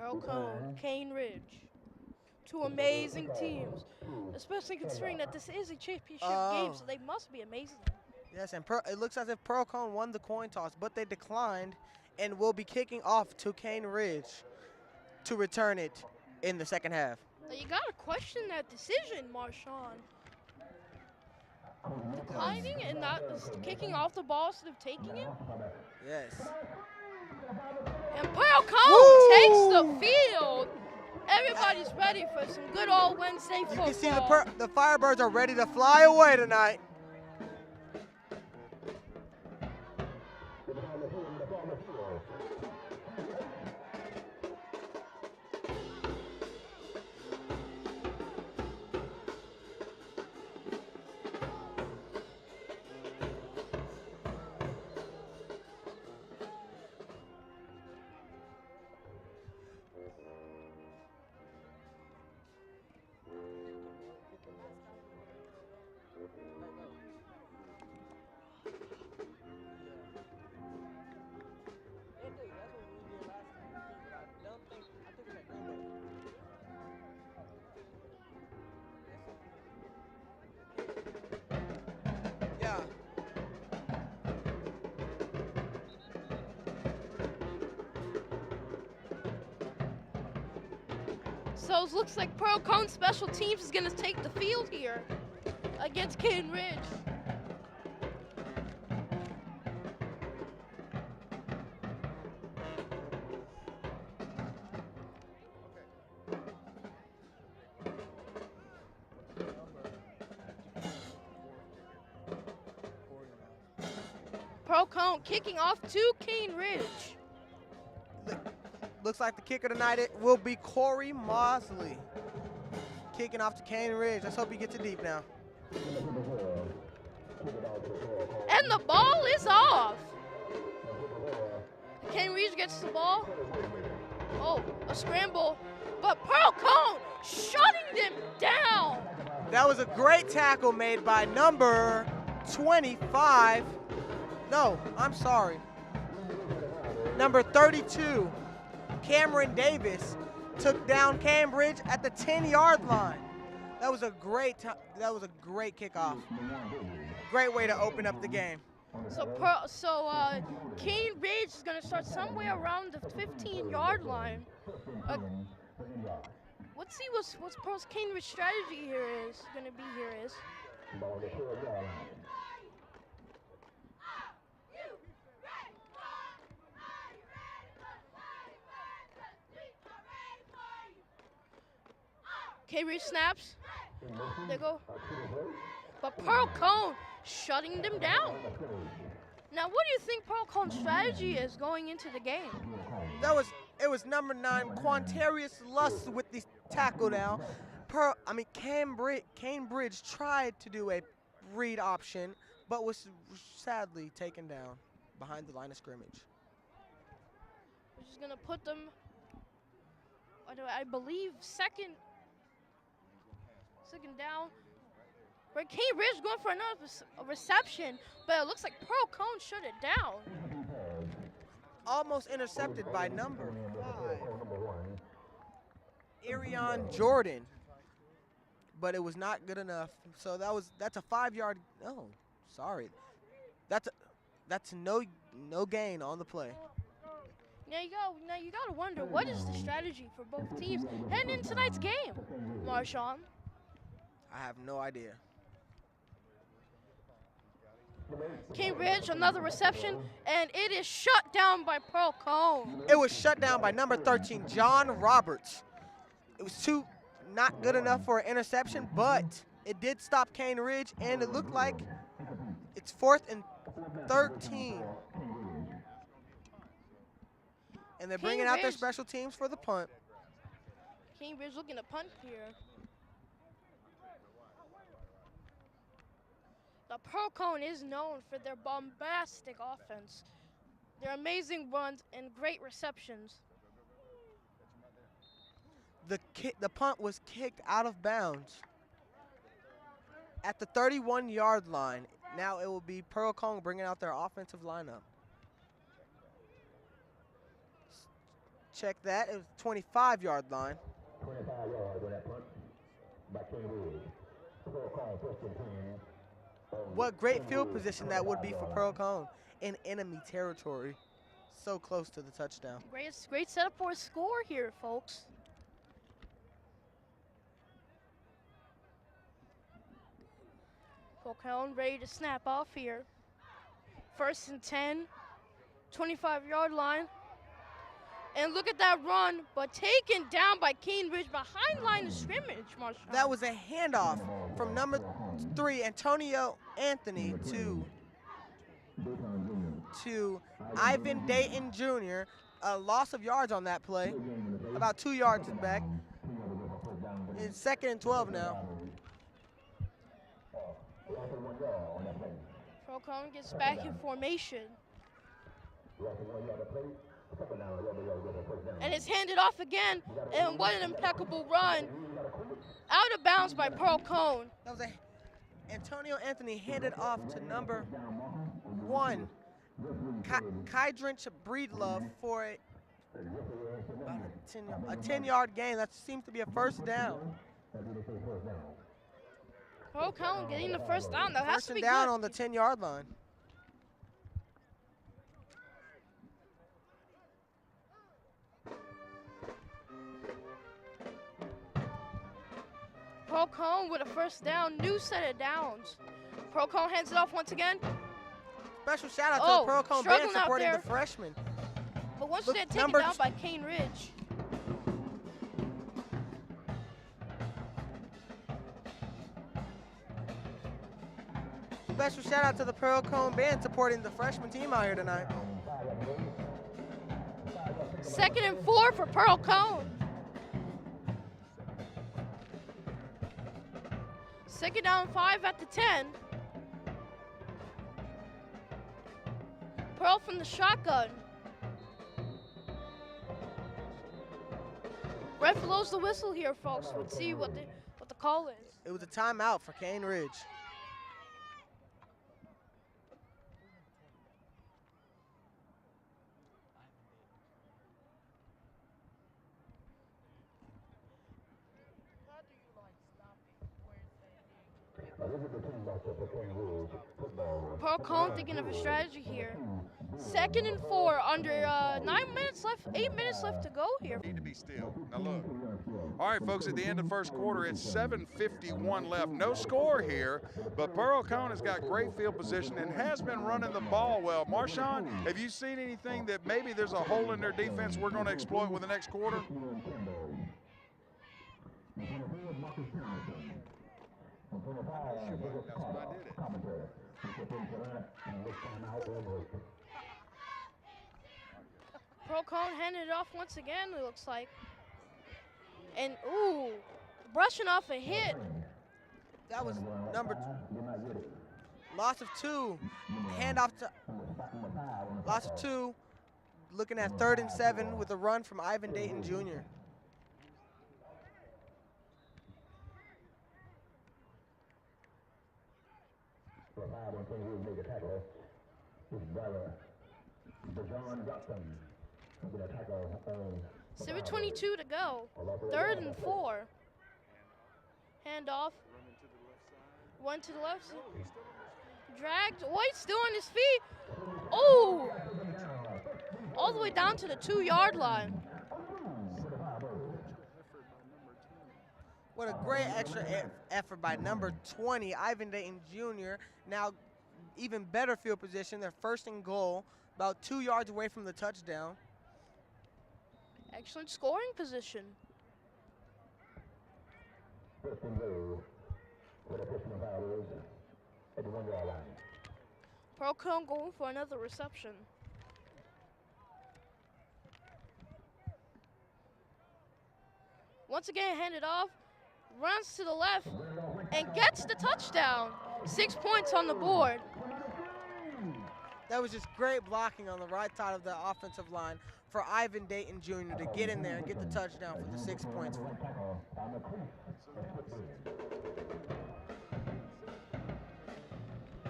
Pearl-Cohn, Cane Ridge. Two amazing teams, especially considering that this is a championship game, Oh, so they must be amazing. yes, and it looks as if Pearl-Cohn won the coin toss, but they declined and will be kicking off to Cane Ridge to return it in the second half. Now you gotta question that decision, Marshawn. Declining and not kicking off the ball instead of taking it. Yes. And Pearl-Cohn takes the Woo! field. Everybody's ready for some good old Wednesday You football. can see the Firebirds are ready to fly away tonight. Yeah. So it looks like Pearl-Cohn Special Teams is going to take the field here against Cane Ridge. Pearl-Cohn kicking off to Cane Ridge. Looks like the kicker tonight it will be Corey Mosley. Kicking off to Cane Ridge. Let's hope he gets it deep now. And the ball is off. Cane Ridge gets the ball. Oh, a scramble. But Pearl-Cohn shutting them down. That was a great tackle made by number 25. No, I'm sorry. Number 32, Cameron Davis, took down Cambridge at the 10-yard line. That was a great kickoff. Great way to open up the game. So Cane Ridge is going to start somewhere around the 15-yard line. Let's see what's Pearl's Cane Ridge strategy here is going to be here is. Cane Ridge snaps. They go. But Pearl-Cohn shutting them down. Now, what do you think Pearl-Cohn's strategy is going into the game? It was number 9, Quantarius Luss with the tackle now. Cambridge tried to do a read option, but was sadly taken down behind the line of scrimmage. Which is going to put them, I believe, second down. Where Cane Ridge going for another reception, but it looks like Pearl-Cohn shut it down. Almost intercepted by number 5, Arion Jordan, but it was not good enough. So that's a 5-yard. Oh, sorry, that's no gain on the play. Now you gotta wonder, what is the strategy for both teams heading into tonight's game, Marshawn? I have no idea. Cane Ridge, another reception, and it is shut down by Pearl-Cohn. It was shut down by number 13, John Roberts. It was not good enough for an interception, but it did stop Cane Ridge, and it looked like it's 4th and 13. And they're bringing out their special teams for the punt. Cane Ridge looking to punt here. The Pearl-Cohn is known for their bombastic offense, their amazing runs, and great receptions. The punt was kicked out of bounds at the 31-yard line. Now it will be Pearl-Cohn bringing out their offensive lineup. check that. It was 25-yard line. 25 yards on that punt by King Ridge. Pearl-Cohn first and 10. What great field position that would be for Pearl-Cohn in enemy territory. So close to the touchdown. Great setup for a score here, folks. Pearl-Cohn ready to snap off here. 1st and 10, 25-yard line. And look at that run, but taken down by Ridge behind line of scrimmage, Marshall. That was a handoff from number 3, Antonio Anthony, to Ivan Dayton Jr. A loss of yards on that play, about 2 yards back. It's 2nd and 12 now. Pearl-Cohn gets back in formation. And it's handed off again, and what an impeccable run. Out of bounds by Pearl-Cohn. That was Antonio Anthony handed off to number 1, Kydrinch Breedlove, for a 10-yard gain. That seems to be a 1st down. Pearl-Cohn getting the 1st down. That has to be good. 1st down on the 10-yard line. Pearl-Cohn with a 1st down, new set of downs. Pearl-Cohn hands it off once again. Special shout out to the Pearl-Cohn band supporting the freshmen. But once they're taken down by Ridge. Special shout out to the Pearl-Cohn band supporting the freshman team out here tonight. 2nd and 4 for Pearl-Cohn. 2nd down 5 at the 10. Pearl from the shotgun. Ref blows the whistle here, folks. Let's see what the call is. It was a timeout for Ridge. Pearl-Cohn thinking of a strategy here. 2nd and 4, under 9 minutes left, 8 minutes left to go here. Need to be still. Now look. All right, folks, at the end of the 1st quarter, it's 7:51 left. No score here, but Pearl-Cohn has got great field position and has been running the ball well. Marshawn, have you seen anything that maybe there's a hole in their defense we're going to exploit with the next quarter? That's what I did it. Pearl-Cohn handed it off once again, it looks like. And, ooh, brushing off a hit. That was number 2. Loss of 2. Handoff to loss of 2. Looking at 3rd and 7 with a run from Ivan Dayton Jr. Seven 22 to go. 3rd and 4. Hand off. One to the left side. Dragged. White still on his feet. Oh! All the way down to the 2-yard line. What a great extra effort by number 20, Ivan Dayton Jr. Now even better field position. They're 1st and goal, about 2 yards away from the touchdown. Excellent scoring position. Pearl-Cohn going for another reception. Once again handed off, runs to the left, and gets the touchdown. 6 points on the board. That was just great blocking on the right side of the offensive line for Ivan Dayton Jr. to get in there and get the touchdown for the 6 points.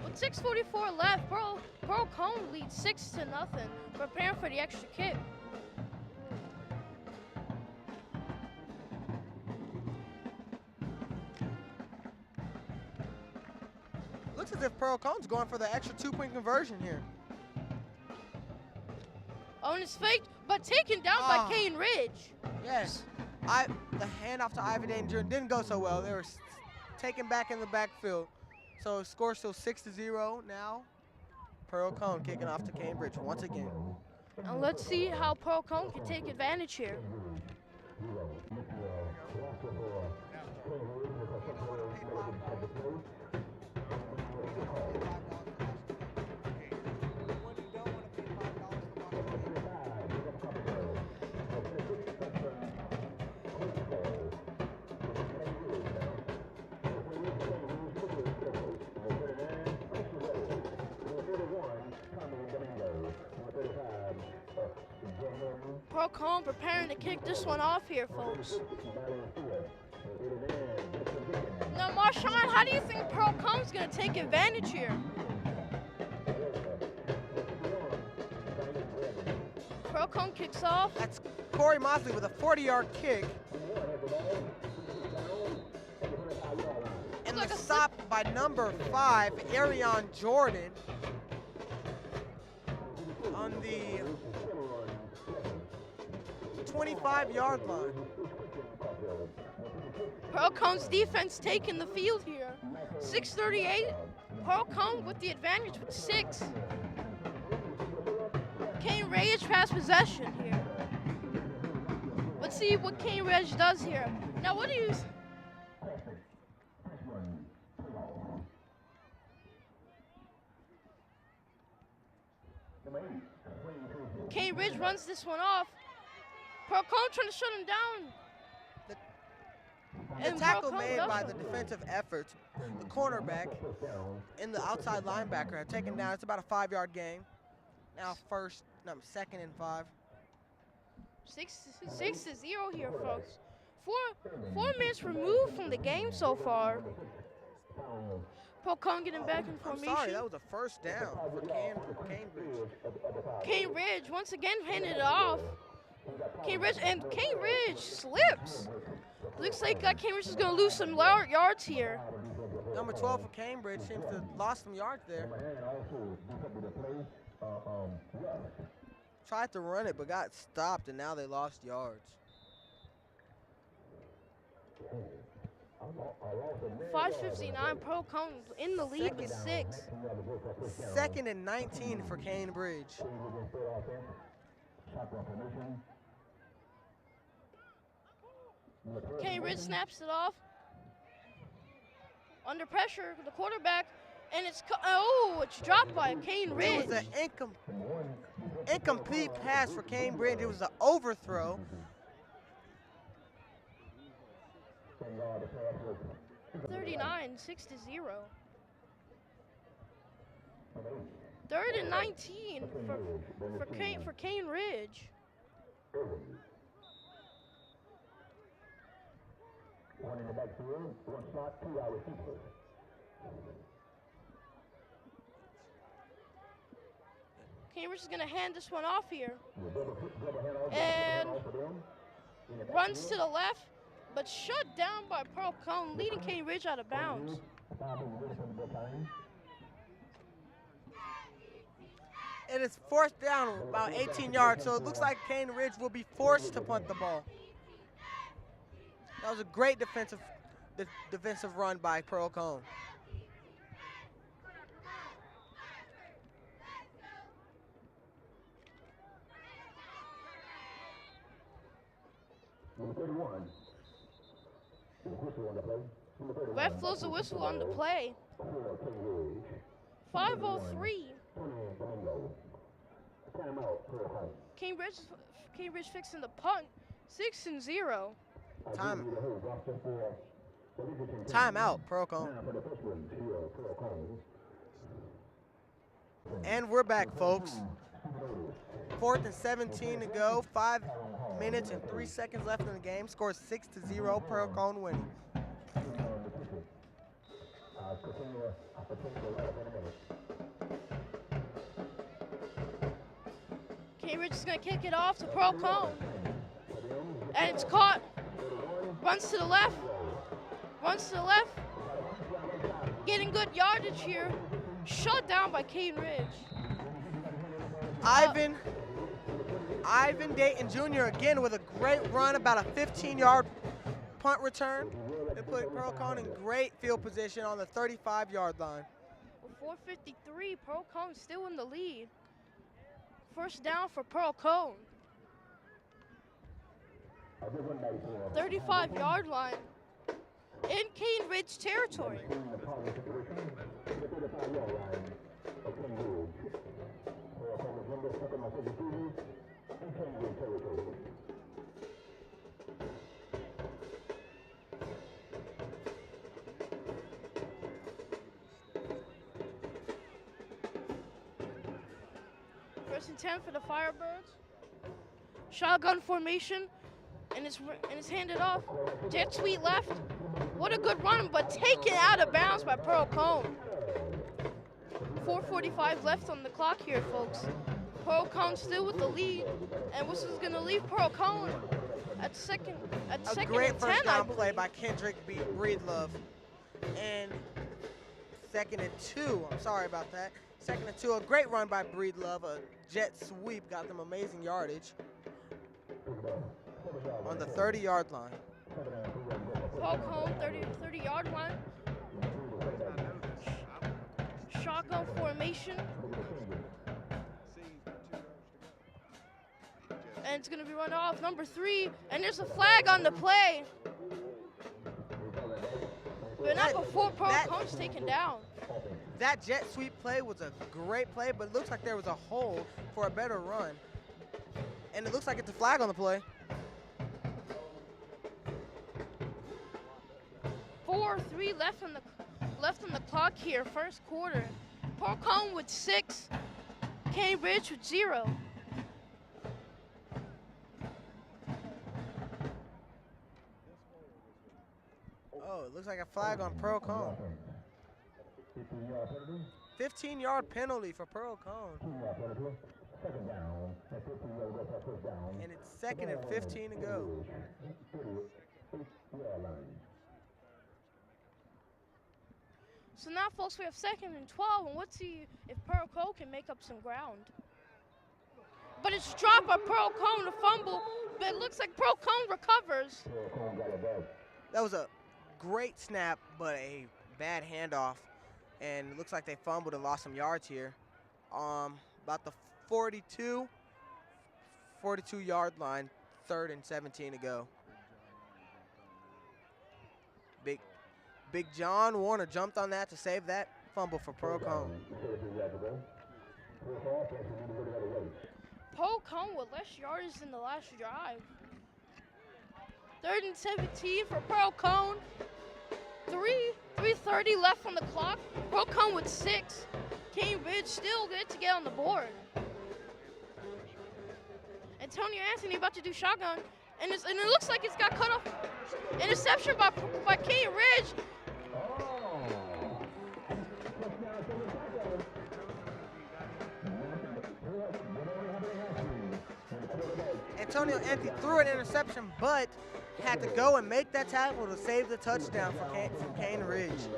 With 6:44 left, Pearl-Cohn leads 6-0, preparing for the extra kick. as if Pearl-Cohn's going for the extra 2-point conversion here. On his fake, but taken down by Kane Ridge. Yes. The handoff to Ivy Danger didn't go so well. They were taken back in the backfield. So score still 6-0 now. Pearl-Cohn kicking off to Cambridge once again. And let's see how Pearl-Cohn can take advantage here. Pearl-Cohn preparing to kick this one off here, folks. Now, Marshawn, how do you think Pearl-Cohn's going to take advantage here? Pearl-Cohn kicks off. That's Corey Mosley with a 40-yard kick. And the stop by number 5, Arion Jordan, on the 25-yard line. Pearl-Cohn's defense taking the field here. 6:38. Pearl-Cohn with the advantage with 6. Kane Ridge has possession here. Let's see what Kane Ridge does here. Now, what do you... Kane Ridge runs this one off. Pearl-Cohn trying to shut him down. The tackle made by the defensive efforts, the cornerback and the outside linebacker have taken down. It's about a 5-yard gain. Now second and 5. 6-0 here, folks. Four minutes removed from the game so far. Pearl-Cohn getting back in formation. I'm sorry, that was a first down for Cambridge. Kane Ridge once again handed it off. Kane Ridge slips. Looks like Kane Ridge is going to lose some yards here. Number 12 for Cambridge seems to have lost some yards there. Tried to run it, but got stopped, and now they lost yards. 5:59, Pearl-Cohn in the lead with 6. Second and 19 for Cambridge. Kane Ridge snaps it off. Under pressure, the quarterback, and it's dropped by Kane Ridge. It was an incomplete pass for Cambridge. It was an overthrow. 39, 6-0. 3rd and 19 for Kane Ridge. One in the backfield, one slot, 2 wide receivers. Kane Ridge is going to hand this one off here. And runs to the left, but shut down by Pearl-Cohn, leading Kane Ridge out of bounds. It is 4th down, about 18 yards, so it looks like Kane Ridge will be forced to punt the ball. That was a great defensive run by Pearl-Cohn. Number 31. Whistle on the play. Ref blows the whistle on the play. 5:03. Kane Ridge fixing the punt. 6-0. Timeout, Pearl-Cohn. And we're back, folks. 4th and 17 to go. 5 minutes and 3 seconds left in the game. Score 6-0. Pearl-Cohn winning. Kane Ridge is going to kick it off to Pearl-Cohn. And it's caught. Runs to the left. getting good yardage here. Shut down by Cane Ridge. Ivan Dayton Jr. again with a great run, about a 15-yard punt return. They put Pearl-Cohn in great field position on the 35-yard line. With 4:53, Pearl-Cohn still in the lead. First down for Pearl-Cohn. 35-yard line in Cane Ridge territory. First and 10 for the Firebirds. Shotgun formation, and it's handed off. Jet sweep left. What a good run, but taken out of bounds by Pearl-Cohn. 4:45 left on the clock here, folks. Pearl-Cohn still with the lead, and this is going to leave Pearl-Cohn at second and 10, great first down play by Kendrick Breedlove. And second and 2, I'm sorry about that. Second and 2, a great run by Breedlove. A jet sweep got them amazing yardage on the 30-yard line. Pearl-Cohn, 30-yard line. Shotgun formation. And it's going to be run off, number 3. And there's a flag on the play. But not before Pearl-Cohn's taken down. That jet sweep play was a great play, but it looks like there was a hole for a better run. And it looks like it's a flag on the play. 4:03 left on the clock here, first quarter. Pearl-Cohn with 6, Cane Ridge with 0. Oh, it looks like a flag on Pearl-Cohn. 15-yard penalty for Pearl-Cohn. And it's second and 15 to go. So now, folks, we have second and 12, and let's see if Pearl-Cohn can make up some ground. But it's dropped by Pearl-Cohn, a fumble, but it looks like Pearl-Cohn recovers. That was a great snap, but a bad handoff. And it looks like they fumbled and lost some yards here. About the 42-yard line, 3rd and 17 to go. Big John Warner jumped on that to save that fumble for Pearl-Cohn. Pearl-Cohn with less yards than the last drive. 3rd and 17 for Pearl-Cohn. 3:30 left on the clock. Pearl-Cohn with 6. Cane Ridge still good to get on the board. Antonio Anthony about to do shotgun, and it looks like it's got cut off. Interception by Cane Ridge. Antonio Anthony threw an interception, but had to go and make that tackle to save the touchdown for Cane Ridge.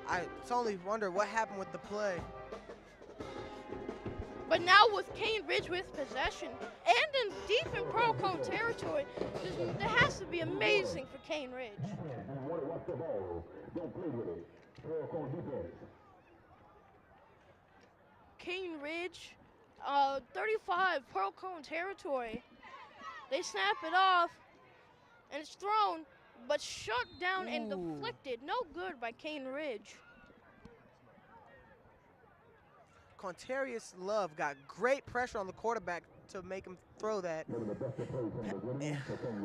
I only wonder what happened with the play. But now with Cane Ridge with possession and in deep in Pearl-Cohn territory, that has to be amazing for Cane Ridge. Cane Ridge, 35 Pearl-Cohn territory. They snap it off, and it's thrown, but shut down and deflected. No good by Cane Ridge. Quantarius Love got great pressure on the quarterback to make him throw that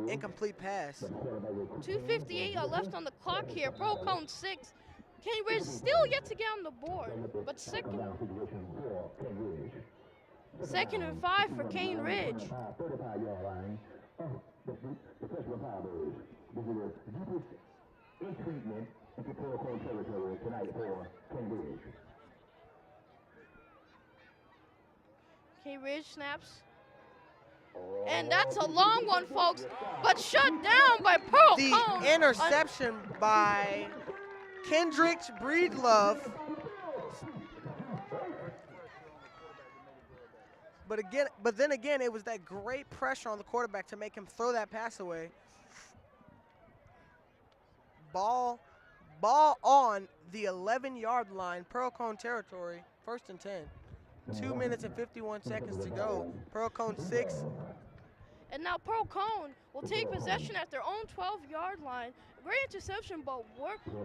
incomplete pass. 2:58 are left on the clock here. Pearl-Cohn 6. Cane Ridge still yet to get on the board, but second and 5 for Cane Ridge. Cane Ridge snaps. And that's a long one, folks, but shut down by Pearl-Cohn. The interception by Kendrick Breedlove. But then again, it was that great pressure on the quarterback to make him throw that pass away. Ball on the 11-yard line, Pearl-Cohn territory, 1st and 10. 2 minutes and 51 seconds to go. Pearl-Cohn 6. And now Pearl-Cohn will take possession at their own 12-yard line. Great interception, but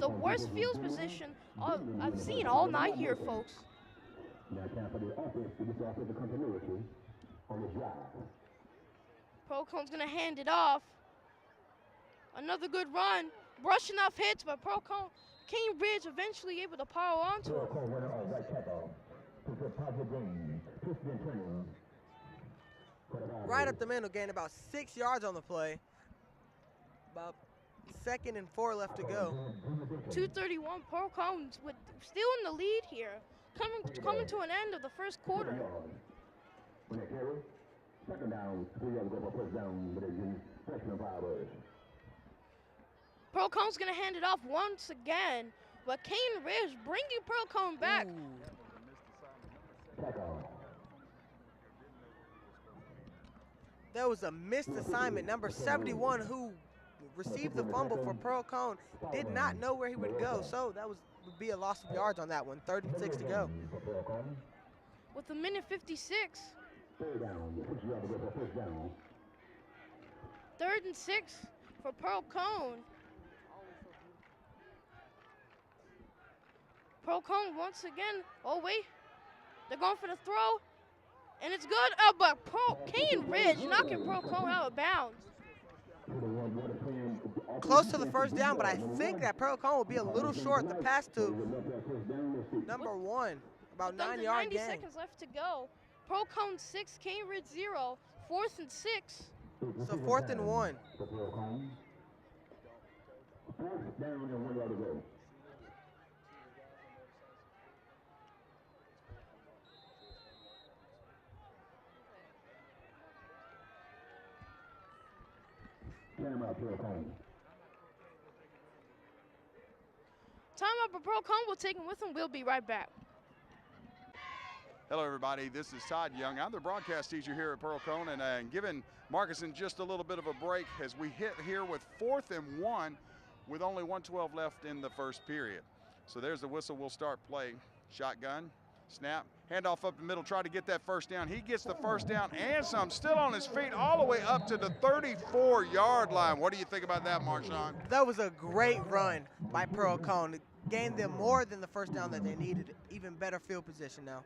the worst field position I've seen all night here, folks. Pearl-Cohn's going to hand it off. Another good run. Brushing off hits, but Pearl-Cohn, Cane Ridge eventually able to power onto it. Right up the middle, gained about 6 yards on the play. About 2nd and 4 left to go. 2:31, Pearl-Cohn still in the lead here. Coming to an end of the first quarter. Pearl-Cohn's going to hand it off once again, but Cane Ridge bringing Pearl-Cohn back. There was a missed assignment. Number 71, who received the fumble for Pearl-Cohn, did not know where he would go, so that would be a loss of yards on that one. 3rd and 6 to go. With a minute 56. 3rd and 6 for Pearl-Cohn. Pearl-Cohn once again. Oh, wait. They're going for the throw. And it's good. But Cane Ridge knocking Pearl-Cohn out of bounds. Close to the first down, but I think that Pearl-Cohn will be a little short. The pass to number 1. About 9-yard gain. 90 seconds left to go. Pearl-Cohn 6, Cane Ridge 0. 4th and 6. So 4th and 1. Timeout, but Pearl-Cohn will take him with him. We'll be right back. Hello, everybody. This is Todd Young. I'm the broadcast teacher here at Pearl-Cohn, and giving Marcuson just a little bit of a break as we hit here with 4th and 1 with only 1:12 left in the first period. So there's the whistle. We'll start play. Shotgun, snap, handoff up the middle, try to get that first down. He gets the first down and some, still on his feet all the way up to the 34-yard line. What do you think about that, Marshawn? That was a great run by Pearl-Cohn. It gained them more than the first down that they needed. Even better field position now.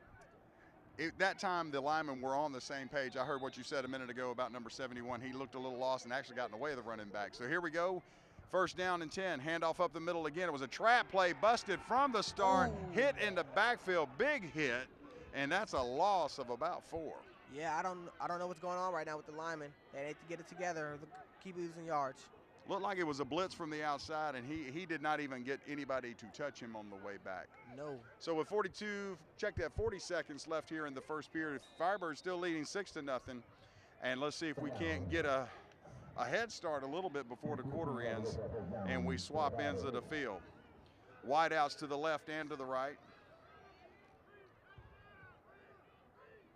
That time, the linemen were on the same page. I heard what you said a minute ago about number 71. He looked a little lost and actually got in the way of the running back. So here we go. 1st down and 10. Handoff up the middle again. It was a trap play, busted from the start, hit in the backfield, big hit, and that's a loss of about 4. Yeah, I don't know what's going on right now with the linemen. They need to get it together or keep losing yards. Looked like it was a blitz from the outside, and he did not even get anybody to touch him on the way back. No. So with 40 seconds left here in the first period. Firebirds still leading 6-0, and let's see if we can't get a head start a little bit before the quarter ends, and we swap ends of the field. Wideouts to the left and to the right.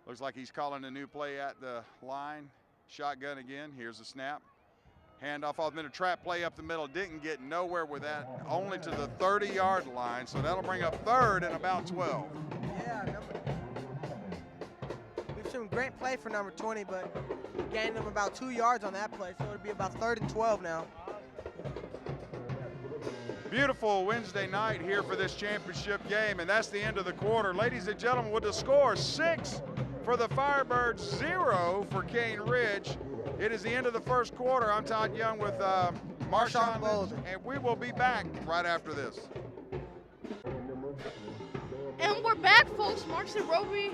Looks like he's calling a new play at the line. Shotgun again. Here's the snap. Handoff off the middle, trap play up the middle. Didn't get nowhere with that, only to the 30-yard line. So that'll bring up 3rd and about 12. Yeah, we've seen great play for number 20, but gained them about 2 yards on that play. So it'll be about 3rd and 12 now. Beautiful Wednesday night here for this championship game, and that's the end of the quarter. Ladies and gentlemen, with the score 6 for the Firebirds, 0 for Cane Ridge. It is the end of the first quarter. I'm Todd Young with Marshawn Bowles, and we will be back right after this. And we're back, folks. Marcus Roby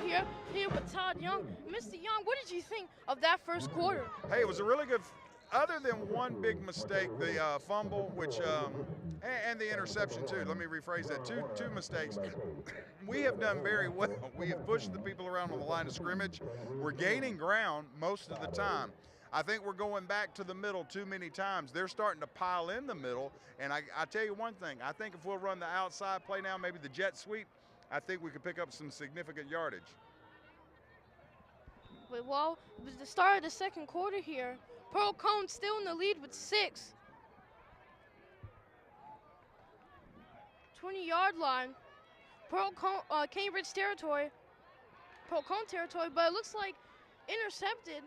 here with Todd Young. Mr. Young, what did you think of that first quarter? Hey, it was a really good, other than one big mistake, the fumble, which and the interception too. Let me rephrase that. Two mistakes. We have done very well. We have pushed the people around on the line of scrimmage. We're gaining ground most of the time. I think we're going back to the middle too many times. They're starting to pile in the middle, and I tell you one thing, I think if we'll run the outside play now, maybe the jet sweep, I think we could pick up some significant yardage. But well, with the start of the second quarter here, Pearl-Cohn still in the lead with 6. 20-yard line. Pearl-Cohn, Cane Ridge territory. Pearl-Cohn territory, but it looks like intercepted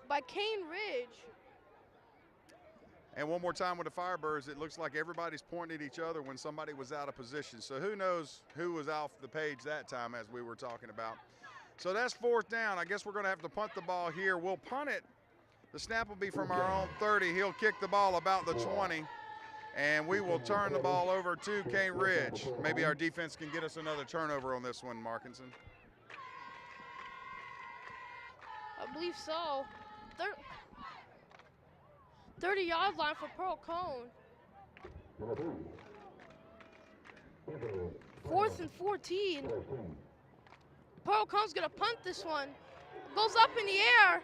by Cane Ridge. And one more time with the Firebirds, it looks like everybody's pointing at each other when somebody was out of position. So who knows who was off the page that time, as we were talking about. So that's 4th down. I guess we're going to have to punt the ball here. We'll punt it. The snap will be from our own 30. He'll kick the ball about the 20. And we will turn the ball over to Cane Ridge. Maybe our defense can get us another turnover on this one, Markinson. I believe so. 30-yard line for Pearl-Cohn. 4th and 14. Pearl-Cohn's gonna punt this one. Goes up in the air.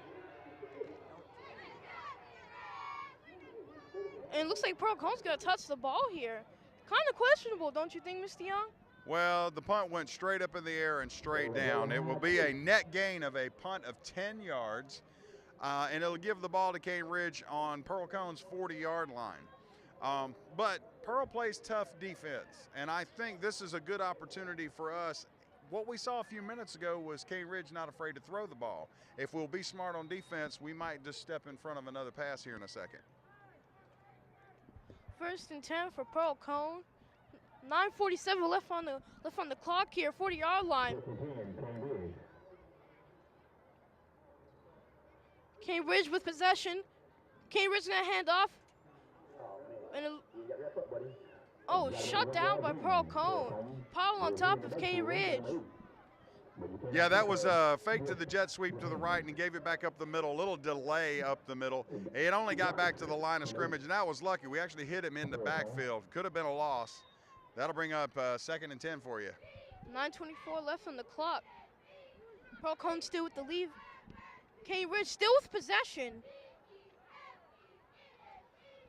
And it looks like Pearl-Cohn's gonna touch the ball here. Kind of questionable, don't you think, Mr. Young? Well, the punt went straight up in the air and straight down. It will be a net gain of a punt of 10 yards, and it'll give the ball to Cane Ridge on Pearl-Cohn's 40-yard line. But Pearl plays tough defense, and I think this is a good opportunity for us. What we saw a few minutes ago was Cane Ridge not afraid to throw the ball. If we'll be smart on defense, we might just step in front of another pass here in a second. 1st and 10 for Pearl-Cohn. 9:47 left on the clock here. 40-yard line. Cane Ridge with possession. Cane Ridge gonna hand off. And shut down by Pearl-Cohn. Powell on top of Cane Ridge. Yeah, that was a fake to the jet sweep to the right, and he gave it back up the middle. A little delay up the middle. It only got back to the line of scrimmage, and that was lucky. We actually hit him in the backfield. Could have been a loss. That'll bring up 2nd and 10 for you. 9:24 left on the clock. Pearl-Cohn still with the lead. Cane Ridge still with possession.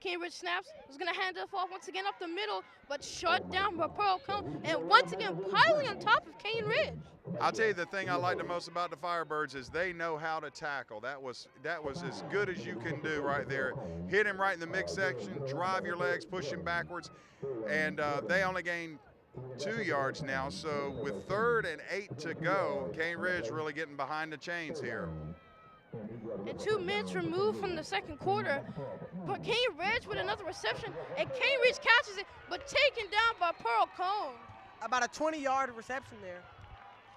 Cane Ridge snaps. Was going to hand it off once again up the middle, but shut down by Pearl-Cohn. And once again, piling on top of Cane Ridge. I'll tell you the thing I like the most about the Firebirds is they know how to tackle. That was as good as you can do right there. Hit him right in the midsection, drive your legs, push him backwards, and they only gained 2 yards now. So with 3rd and 8 to go, Cane Ridge really getting behind the chains here. And 2 minutes removed from the second quarter, but Cane Ridge with another reception, and Cane Ridge catches it, but taken down by Pearl-Cohn. About a 20-yard reception there.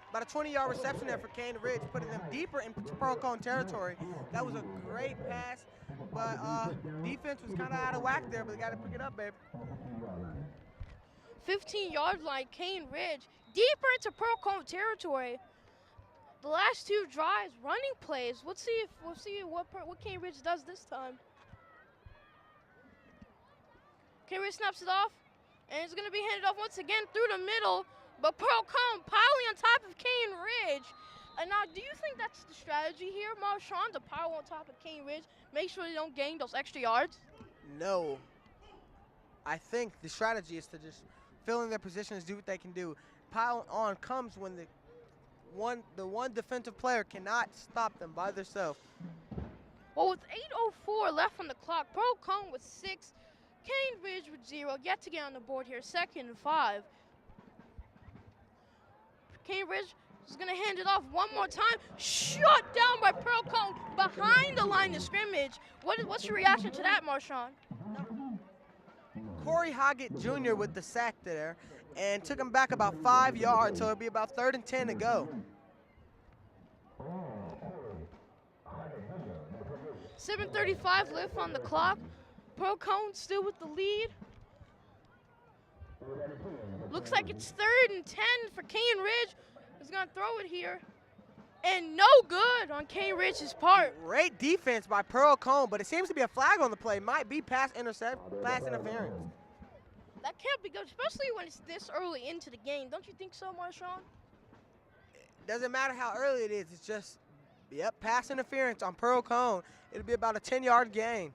About a 20-yard reception there for Cane Ridge, putting them deeper into Pearl-Cohn territory. That was a great pass, but defense was kind of out of whack there, but they got to pick it up, babe. 15-yard line, Cane Ridge, deeper into Pearl-Cohn territory. The last 2 drives, running plays. We'll see what Cane Ridge does this time. Cane Ridge snaps it off, and it's going to be handed off once again through the middle. But Pearl-Cohn piling on top of Cane Ridge. And now, do you think that's the strategy here, Marshawn, to pile on top of Cane Ridge, make sure they don't gain those extra yards? No. I think the strategy is to just fill in their positions, do what they can do. Pile on comes when the one defensive player cannot stop them by themselves. Well, with 8:04 left on the clock, Pearl-Cohn with 6, Cane Ridge with 0. Yet to get on the board here, 2nd and 5. Cane Ridge is going to hand it off one more time. Shut down by Pearl-Cohn behind the line of scrimmage. What's your reaction to that, Marshawn? Corey Hoggett Jr. with the sack there and took him back about 5 yards, so it'll be about 3rd and 10 to go. 7:35 left on the clock. Pearl-Cohn still with the lead. Looks like it's 3rd and 10 for Cane Ridge. He's going to throw it here. And no good on Cane Ridge's part. Great defense by Pearl-Cohn, but it seems to be a flag on the play. Might be pass interference. That can't be good, especially when it's this early into the game. Don't you think so, Marshawn? Doesn't matter how early it is. It's just Yep, pass interference on Pearl-Cohn. It'll be about a 10-yard gain.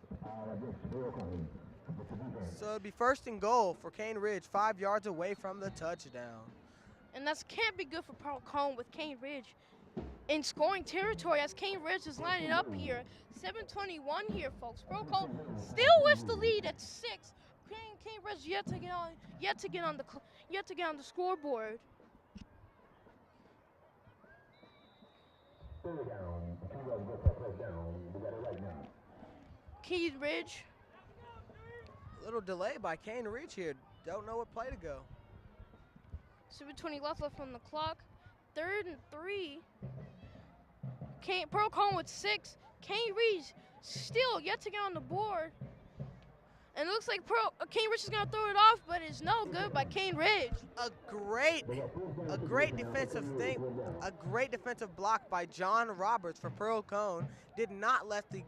So it'll be 1st and goal for Cane Ridge, 5 yards away from the touchdown. And that can't be good for Pearl-Cohn with Cane Ridge in scoring territory as Cane Ridge is lining up here. 7:21 here, folks. Pearl-Cohn still with the lead at 6. Cane Ridge yet to get on the scoreboard. Cane Ridge. A little delay by Cane Ridge here. Don't know what play to go. 7:20 left on the clock. 3rd and 3. Pearl-Cohn with 6. Cane Ridge still yet to get on the board. And it looks like Cane Ridge is going to throw it off, but it's no good by Cane Ridge. A great defensive block by John Roberts for Pearl-Cohn. Did not let the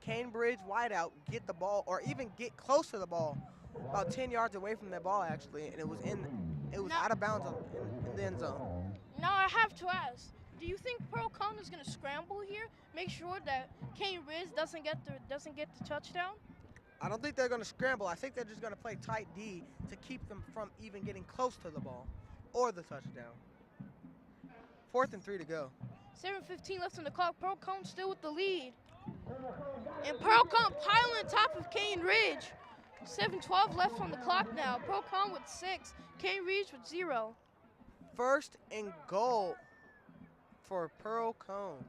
Cambridge wideout get the ball or even get close to the ball. About 10 yards away from that ball, actually, and it was out of bounds in the end zone. Now I have to ask, do you think Pearl-Cohn is going to scramble here, make sure that Cane Ridge doesn't get the touchdown? I don't think they're going to scramble. I think they're just going to play tight D to keep them from even getting close to the ball or the touchdown. 4th and 3 to go. 7:15 left on the clock. Pearl-Cohn still with the lead. And Pearl-Cohn piling on top of Cane Ridge. 7:12 left on the clock now. Pearl-Cohn with 6. Cane Ridge with 0. 1st and goal for Pearl-Cohn.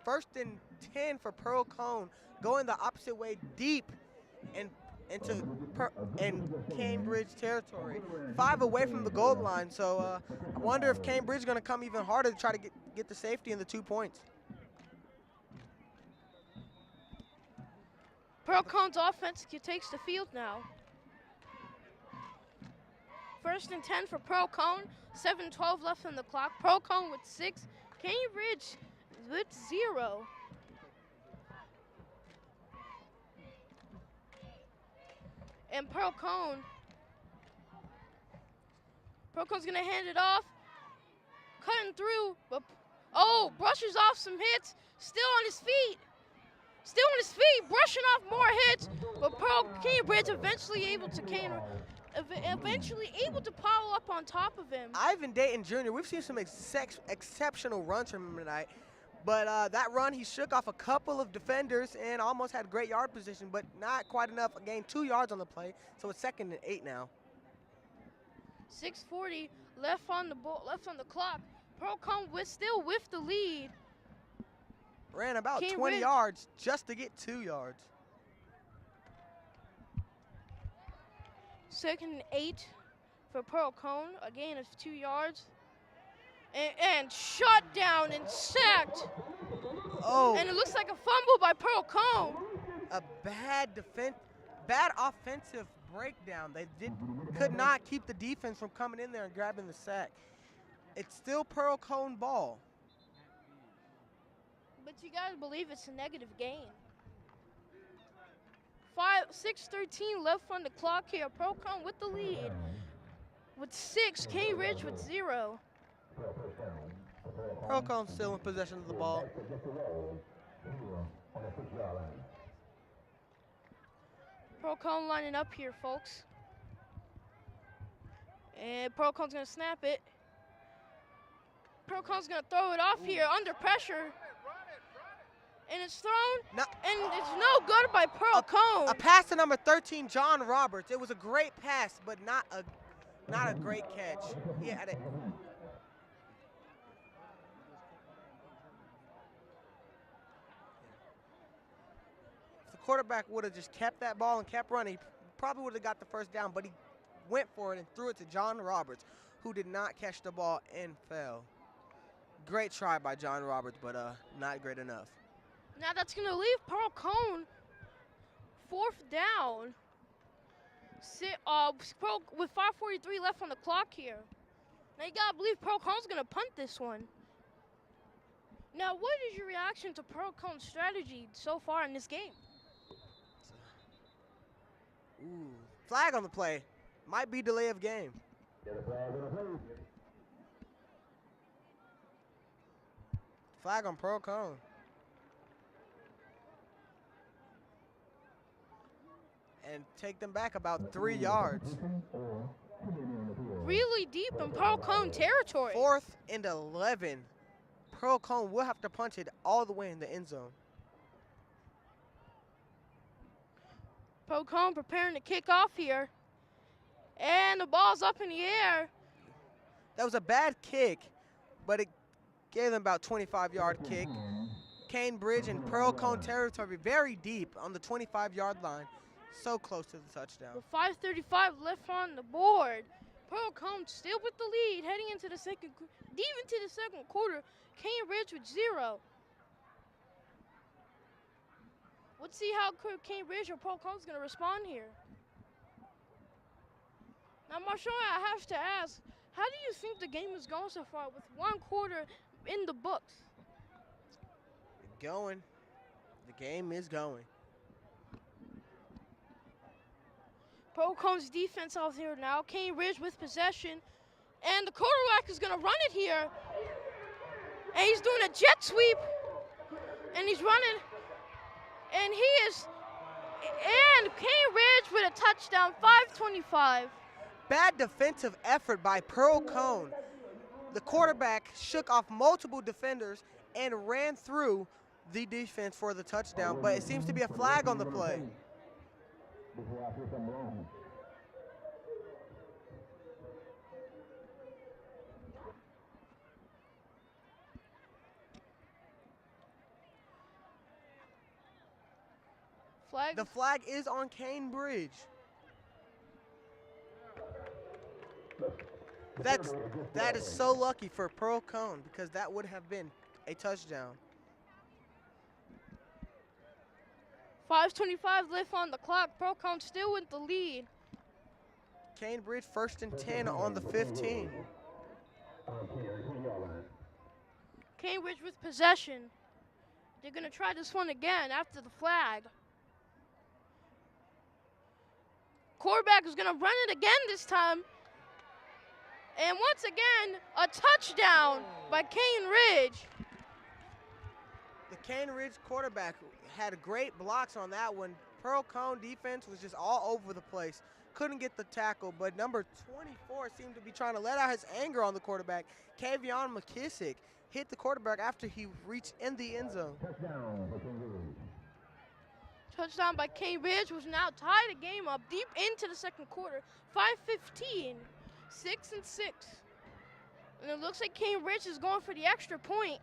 1st and 10 for Pearl-Cohn, going the opposite way deep into Cambridge territory. 5 away from the goal line, so I wonder if Cambridge is going to come even harder to try to get the safety and the 2 points. Pearl-Cohn's offense takes the field now. 1st and 10 for Pearl-Cohn. 7:12 left on the clock. Pearl-Cohn with 6. Cane Ridge with 0. And Pearl-Cohn's going to hand it off. Cutting through, but brushes off some hits. Still on his feet. Brushing off more hits. But Cane Ridge eventually able to pile up on top of him. Ivan Dayton Jr., we've seen some exceptional runs from him tonight. But that run, he shook off a couple of defenders and almost had great yard position, but not quite enough. Gained 2 yards on the play, so it's 2nd and 8 now. 6:40 left on the clock. Pearl-Cohn still with the lead. Ran about Cane 20 Ridge. yards just to get 2 yards. 2nd and 8 for Pearl-Cohn, a gain of 2 yards. And shut down and sacked. Oh. And it looks like a fumble by Pearl-Cohn. A bad offensive breakdown. They could not keep the defense from coming in there and grabbing the sack. It's still Pearl-Cohn ball. But you gotta believe it's a negative gain. 6:13 left on the clock here. Pearl-Cohn with the lead. With 6, Cane Ridge with 0. Pearl-Cohn still in possession of the ball. Pearl-Cohn lining up here, folks. And Pearl-Cohn's gonna snap it. Pearl-Cohn's gonna throw it off here under pressure. And it's thrown, and it's no good by Pearl-Cohn. A pass to number 13, John Roberts. It was a great pass, but not a great catch. He had it. If the quarterback would have just kept that ball and kept running, he probably would have got the 1st down, but he went for it and threw it to John Roberts, who did not catch the ball and fell. Great try by John Roberts, but not great enough. Now that's going to leave Pearl-Cohn 4th down. With 5:43 left on the clock here. Now you got to believe Pearl-Cohn's going to punt this one. Now what is your reaction to Pearl-Cohn's strategy so far in this game? Ooh, flag on the play. Might be delay of game. Flag on Pearl-Cohn. And take them back about 3 yards. Really deep in Pearl-Cohn territory. 4th and 11. Pearl-Cohn will have to punch it all the way in the end zone. Pearl-Cohn preparing to kick off here. And the ball's up in the air. That was a bad kick, but it gave them about 25-yard kick. Cambridge and Pearl-Cohn territory very deep on the 25-yard line. So close to the touchdown. With 5:35 left on the board. Pearl-Cohn still with the lead heading into the second quarter. Cambridge with 0. Let's see how Cambridge or Pearl-Cohn's going to respond here. Now, Marshall, I have to ask, how do you think the game is going so far with 1 quarter in the books? Going. The game is going. Pearl-Cohn's defense out here now. Cambridge with possession. And the quarterback is going to run it here. And he's doing a jet sweep. And he's running. And he is. And Cambridge with a touchdown, 5:25. Bad defensive effort by Pearl-Cohn. The quarterback shook off multiple defenders and ran through the defense for the touchdown, but it seems to be a flag on the play. Flag? The flag is on Cambridge. That is so lucky for Pearl-Cohn because that would have been a touchdown. 5:25 left on the clock. Pearl-Cohn still with the lead. Cambridge 1st and 10 on the 15. Cambridge with possession. They're going to try this one again after the flag. Quarterback is going to run it again this time. And once again, a touchdown by Cambridge. The Cambridge quarterback had great blocks on that one. Pearl-Cohn defense was just all over the place. Couldn't get the tackle, but number 24 seemed to be trying to let out his anger on the quarterback. Kavion McKissick hit the quarterback after he reached in the end zone. Touchdown by Cambridge, was now tied the game up deep into the second quarter. 5:15, 6-6. And it looks like Cambridge is going for the extra point.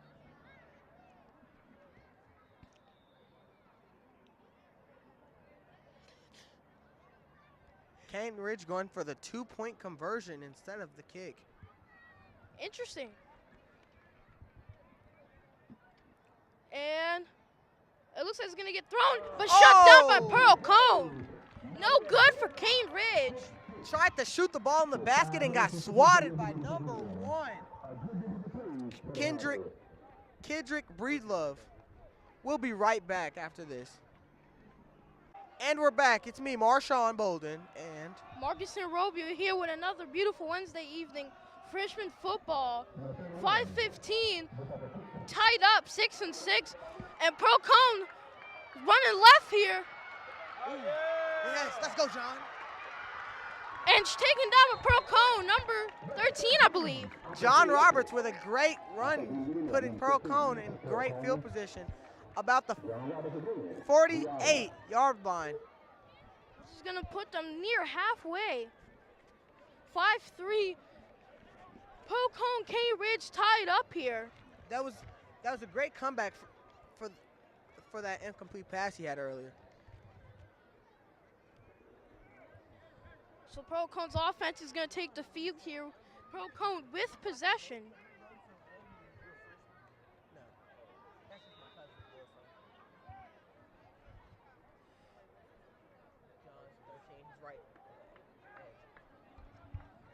Cambridge going for the 2-point conversion instead of the kick. Interesting. And it looks like it's going to get thrown, but shut down by Pearl-Cohn. No good for Cambridge. Tried to shoot the ball in the basket and got swatted by number 1. Kendrick Breedlove. We'll be right back after this. And we're back. It's me, Marshawn Bolden, and Marcus and Robio here with another beautiful Wednesday evening freshman football. 5:15, tied up, 6-6, and Pearl-Cohn running left here. Yes, let's go, John. And taken down with Pearl-Cohn, number 13, I believe. John Roberts with a great run, putting Pearl-Cohn in great field position. About the 48-yard line. This is going to put them near halfway. 5-3. Pearl-Cohn Cambridge tied up here. That was a great comeback for that incomplete pass he had earlier. So Pearl-Cohn's offense is going to take the field here. Pearl-Cohn with possession.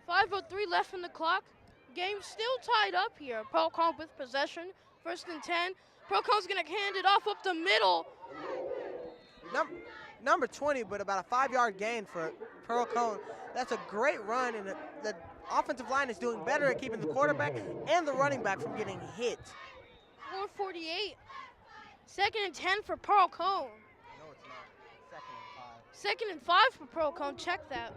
.503 left in the clock. Game still tied up here. Pearl-Cohn with possession. 1st and 10. Pearl-Cohn's going to hand it off up the middle. Number 20, but about a 5-yard gain for Pearl-Cohn. That's a great run, and the offensive line is doing better at keeping the quarterback and the running back from getting hit. 4:48. 2nd and 10 for Pearl-Cohn. No, it's not. 2nd and 5. 2nd and 5 for Pearl-Cohn. Check that.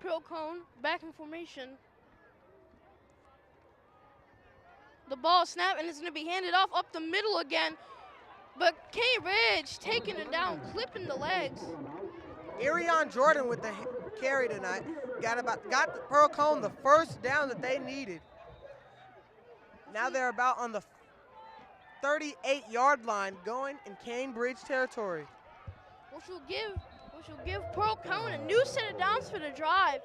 Pearl-Cohn back in formation. The ball snapped, and it's going to be handed off up the middle again. But Kane Ridge taking it down, clipping the legs. Arion Jordan with the carry tonight. Got the Pearl-Cohn the first down that they needed. Now they're about on the 38-yard line, going in Cambridge territory. Which will give Pearl-Cohn a new set of downs for the drive.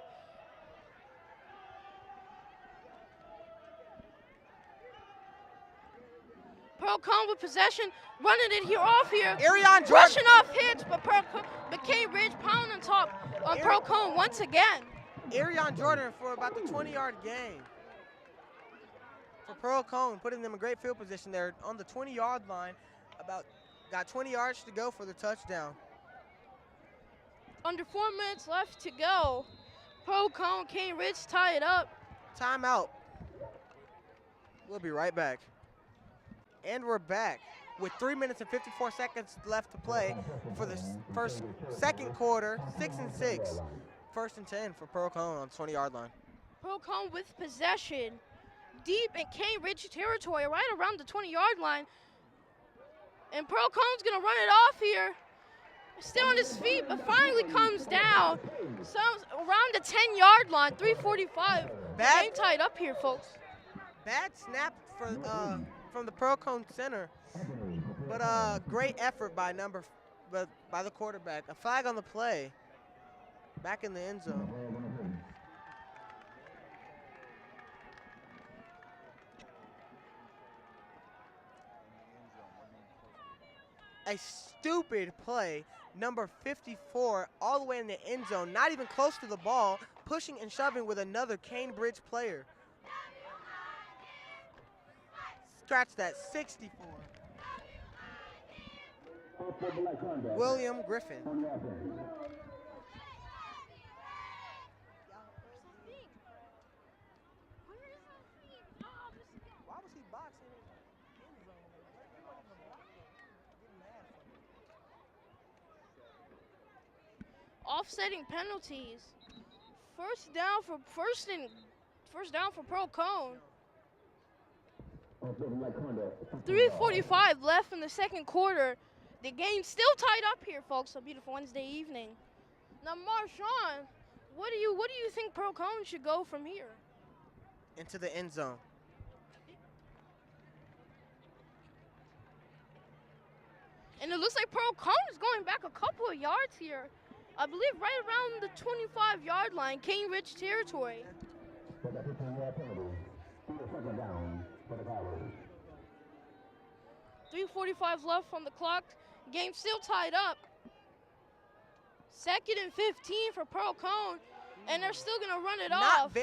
Pearl-Cohn with possession, running it here off here. Arion Jordan rushing off hits, but Kane Ridge pound on top on Pearl-Cohn once again. Arion Jordan for about the 20-yard gain. For Pearl-Cohn, putting them in great field position there on the 20-yard line. Got 20 yards to go for the touchdown. Under 4 minutes left to go. Pearl-Cohn, Kane Ridge tie it up. Timeout. We'll be right back. And we're back with 3 minutes and 54 seconds left to play for the second quarter. 6 and 6. 1st and 10 for Pearl-Cohn on the 20-yard line. Pearl-Cohn with possession, deep in Kane Ridge territory, right around the 20-yard line. And Pearl-Cohn's gonna run it off here. Still on his feet, but finally comes down. So around the 10-yard line, 3:45. Game tied up here, folks. Bad snap from the Pearl-Cohn center, but great effort by the quarterback. A flag on the play. Back in the end zone. A stupid play, number 54, all the way in the end zone, not even close to the ball, pushing and shoving with another Cambridge player. Scratch that, 64. William Griffin. Offsetting penalties. First down for Pearl-Cohn. 3:45 left in the second quarter. The game's still tied up here, folks. A beautiful Wednesday evening. Now, Marshawn, what do you think Pearl-Cohn should go from here? Into the end zone. And it looks like Pearl-Cohn is going back a couple of yards here. I believe right around the 25-yard line, Kane Ridge territory. 3:45 left on the clock. Game still tied up. 2nd and 15 for Pearl-Cohn, and they're still gonna run it off.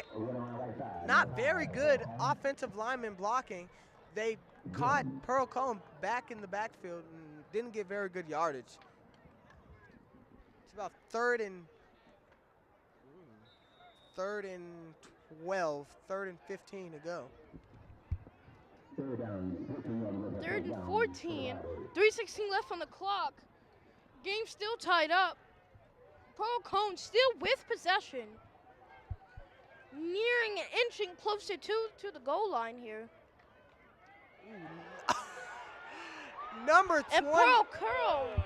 Not very good offensive lineman blocking. They caught Pearl-Cohn back in the backfield and didn't get very good yardage. It's about 3rd and 12, 3rd and 15 to go. 3rd and 14, 3:16 left on the clock. Game still tied up. Pearl-Cohn still with possession. Nearing and inching closer to the goal line here. Number 20. And Pearl-Cohn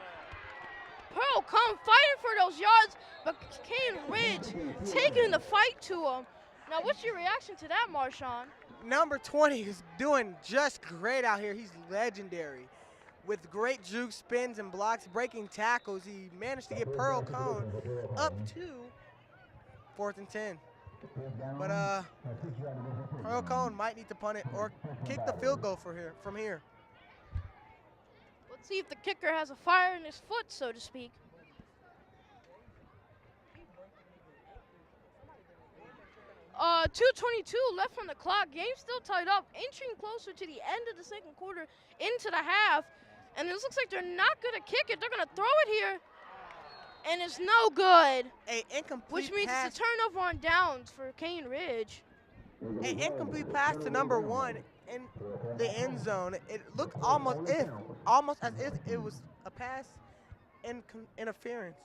fighting for those yards, but Kane Ridge taking the fight to him. Now, what's your reaction to that, Marshawn? Number 20 is doing just great out here. He's legendary. With great juke spins and blocks, breaking tackles, he managed to get Pearl-Cohn up to 4th and 10. But Pearl-Cohn might need to punt it or kick the field goal from here. Let's see if the kicker has a fire in his foot, so to speak. Uh, 2:22 left on the clock. Game still tied up, inching closer to the end of the second quarter into the half. And this looks like they're not going to kick it. They're going to throw it here. And it's no good. An incomplete Which means pass. it's a turnover on downs for Kane Ridge. An incomplete pass to number 1 in the end zone. It looked almost as if it was a pass interference.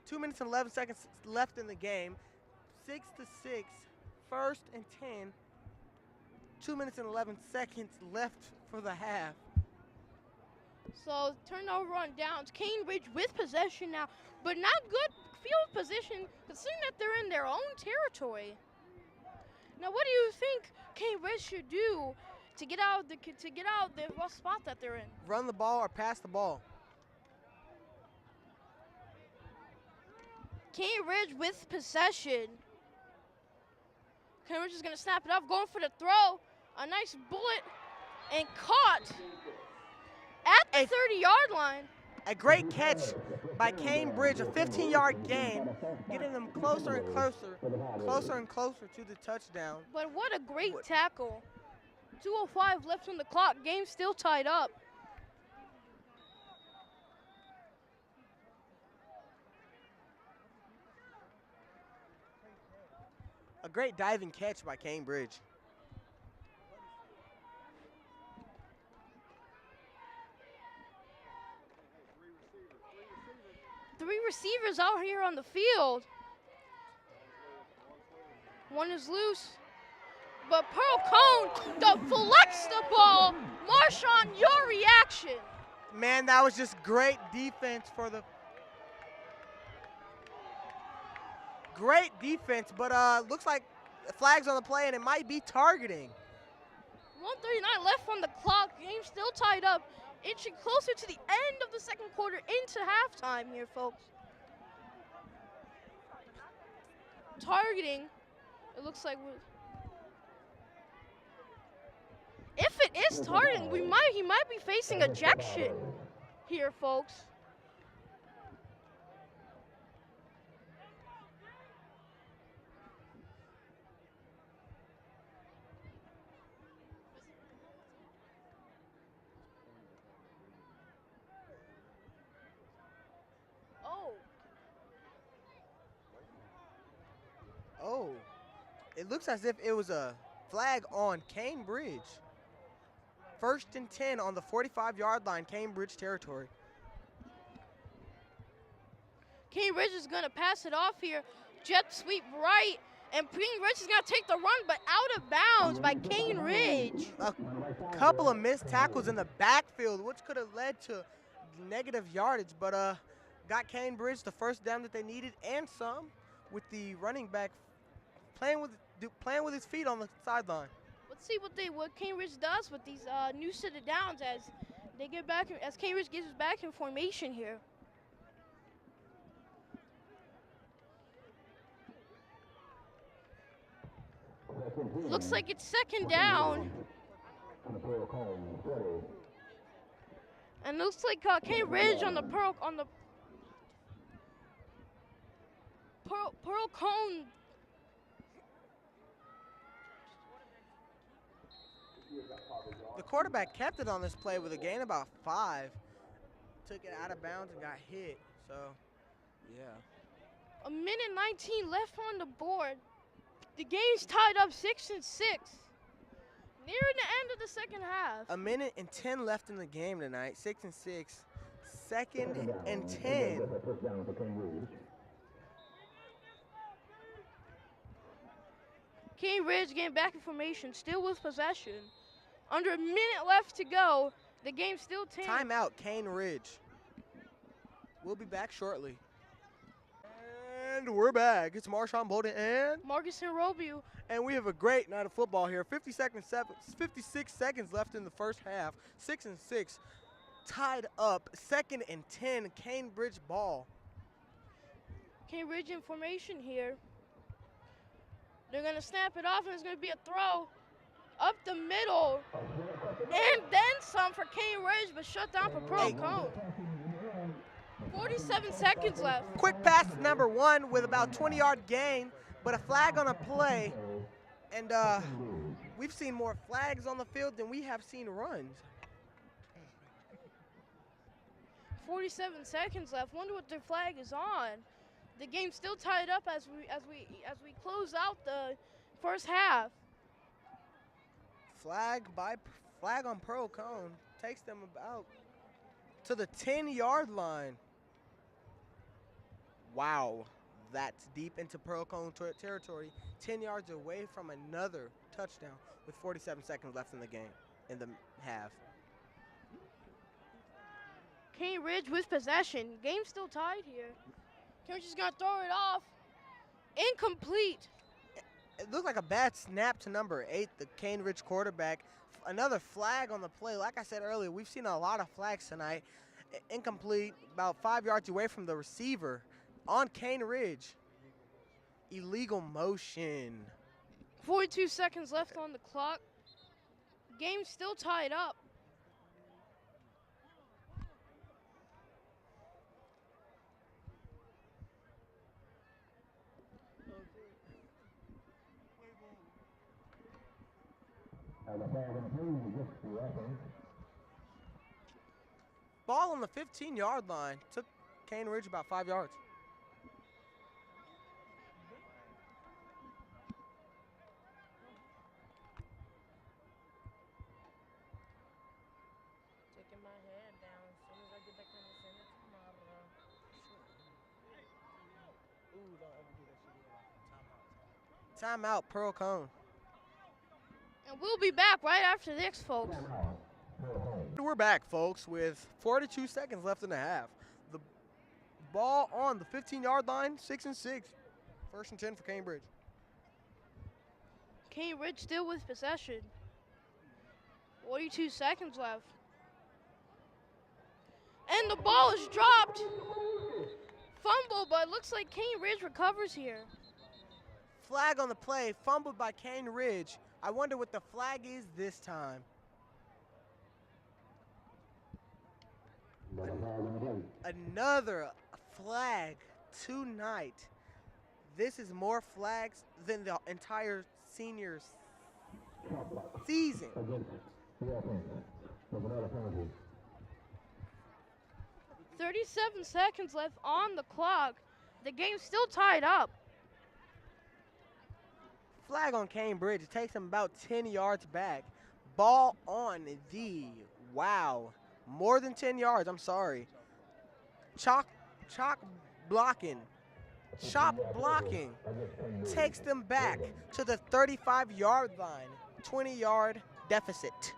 2 minutes and 11 seconds left in the game. 6-6, 1st and 10. 2 minutes and 11 seconds left for the half. So turnover on downs. Cane Ridge with possession now, but not good field position considering that they're in their own territory. Now, what do you think Cane Ridge should do to get out of the rough spot that they're in? Run the ball or pass the ball. Cane Ridge with possession. Cane Ridge is going to snap it off, going for the throw. A nice bullet and caught at the 30-yard line. A great catch by Cambridge, a 15-yard gain, getting them closer and closer to the touchdown. But what a great tackle. 2:05 left on the clock. Game still tied up. A great diving catch by Cambridge. Three receivers out here on the field. One is loose, but Pearl-Cohn deflects the ball. Marshawn, your reaction? Man, that was just great defense Great defense, but looks like the flag's on the play and it might be targeting. 1:39 left on the clock. Game still tied up. Inching closer to the end of the second quarter into halftime here, folks. Targeting, it looks like if it is targeting, he might be facing ejection here, folks. Oh, it looks as if it was a flag on Cambridge. 1st and 10 on the 45-yard line, Cambridge territory. Cambridge is going to pass it off here. Jet sweep right, and Cambridge is going to take the run, but out of bounds by Cane Ridge. A couple of missed tackles in the backfield, which could have led to negative yardage, but got Cambridge the first down that they needed and some, with the running back playing with his feet on the sideline. Let's see what Cane Ridge does with these new set of downs as they get back, as Cane Ridge gets back in formation here. Looks like it's 2nd down. And looks like Cane Ridge on the Pearl-Cohn. The quarterback kept it on this play with a gain about 5. Took it out of bounds and got hit. So, yeah. 1:19 left on the board. The game's tied up 6-6. Nearing the end of the second half. 1:10 left in the game tonight. 6-6. 2nd and 10. Cane Ridge getting back in formation, still with possession. Under a minute left to go. The game's still 10. Timeout, Cane Ridge. We'll be back shortly. And we're back. It's Marshawn Bolden and Marcus and Robio. And we have a great night of football here. 56 seconds left in the first half. 6-6. Tied up. 2nd and 10. Cane Ridge ball. Cane Ridge in formation here. They're going to snap it off, and it's going to be a throw up the middle. And then some for Cane Ridge, but shut down for Pearl-Cohn. 47 seconds left. Quick pass to number 1 with about 20-yard gain, but a flag on a play. And we've seen more flags on the field than we have seen runs. 47 seconds left. Wonder what their flag is on. The game's still tied up as we close out the first half. Flag on Pearl-Cohn takes them about to the 10-yard line. Wow, that's deep into Pearl-Cohn territory. 10 yards away from another touchdown with 47 seconds left in the game, in the half. Cane Ridge with possession. Game still tied here. Cane Ridge is going to throw it off. Incomplete. It looked like a bad snap to number 8, the Cane Ridge quarterback. Another flag on the play. Like I said earlier, we've seen a lot of flags tonight. Incomplete, about 5 yards away from the receiver on Cane Ridge. Illegal motion. 42 seconds left on the clock. Game still tied up. Ball on the 15-yard line. Took Cane Ridge about 5 yards. Taking my head down as soon as I get back on the center tomorrow. Timeout, Pearl-Cohn. And we'll be back right after this, folks. We're back, folks, with 42 seconds left in the half. The ball on the 15-yard line, 6-6. 1st and 10 for Cambridge. Cane Ridge still with possession. 42 seconds left. And the ball is dropped. Fumble, but it looks like Cane Ridge recovers here. Flag on the play, fumbled by Cane Ridge. I wonder what the flag is this time. Another flag tonight. This is more flags than the entire seniors season. 37 seconds left on the clock. The game's still tied up. Flag on Cambridge. It takes them about 10 yards back. Ball on the, wow, more than 10 yards, I'm sorry. Chop blocking takes them back to the 35-yard line, 20-yard deficit.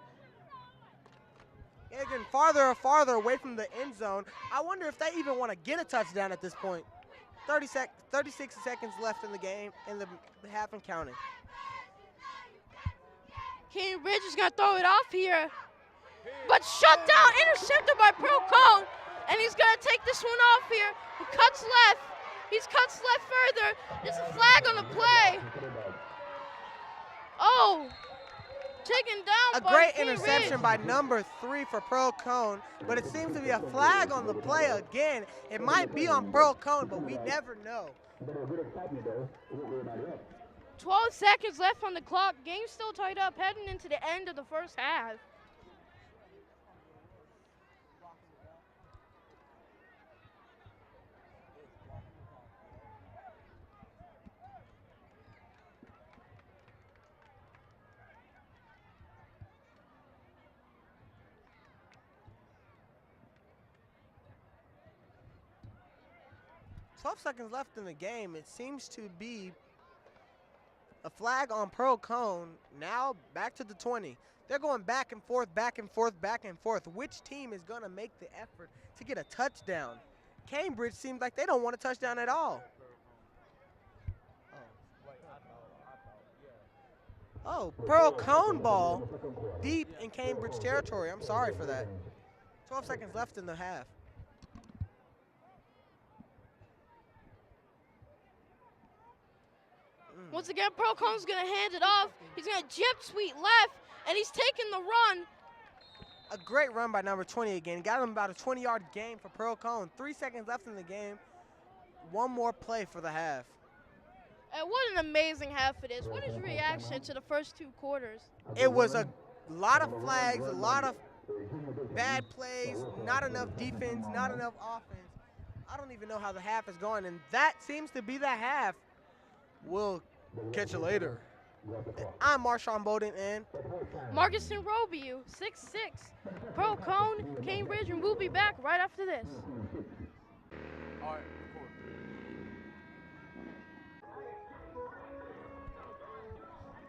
Getting farther and farther away from the end zone. I wonder if they even want to get a touchdown at this point. 36 seconds left in the game, in the half and counting. Cane Ridge is going to throw it off here. But shut down, intercepted by Pearl-Cohn. And he's going to take this one off here. He cuts left. He cuts left further. There's a flag on the play. Oh, taken down by a great Cane interception Ridge. by number 3 for Pearl-Cohn, but it seems to be a flag on the play again. It might be on Pearl-Cohn, but we never know. 12 seconds left on the clock. Game still tied up, heading into the end of the first half. Seconds left in the game. It seems to be a flag on Pearl-Cohn. Now back to the 20. They're going back and forth, back and forth, back and forth. Which team is going to make the effort to get a touchdown? Cambridge seems like they don't want a touchdown at all. Oh, Pearl-Cohn ball deep in Cambridge territory. I'm sorry for that. 12 seconds left in the half. Once again, Pearl-Cohn's going to hand it off. He's going to jet sweep left, and he's taking the run. A great run by number 20 again. Got him about a 20-yard gain for Pearl-Cohn. 3 seconds left in the game. One more play for the half. And what an amazing half it is. What is your reaction to the first 2 quarters? It was a lot of flags, a lot of bad plays, not enough defense, not enough offense. I don't even know how the half is going, and that seems to be the half. We'll catch you later. I'm Marshawn Bowden, and Marcus and Robiu, 6'6". Pearl-Cohn, Cambridge, and we'll be back right after this. all right, record.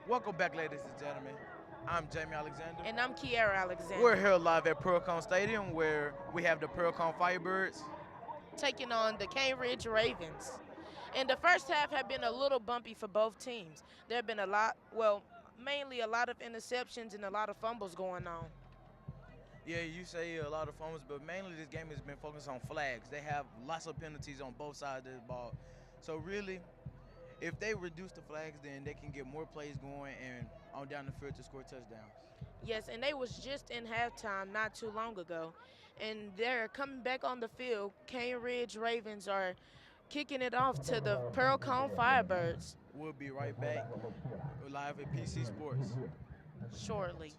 Welcome back, ladies and gentlemen. I'm Jamie Alexander. And I'm Kiara Alexander. We're here live at Pearl-Cohn Stadium where we have the Pearl-Cohn Firebirds. taking on the Cambridge Ravens. And the first half had been a little bumpy for both teams. There have been mainly a lot of interceptions and a lot of fumbles going on. Yeah, you say a lot of fumbles, but mainly this game has been focused on flags. They have lots of penalties on both sides of the ball. So really, if they reduce the flags, then they can get more plays going and on down the field to score touchdowns. Yes, and they was just in halftime not too long ago. And they're coming back on the field. Cambridge Ravens are kicking it off to the Pearl-Cohn Firebirds We'll be right back live at PC Sports. shortly.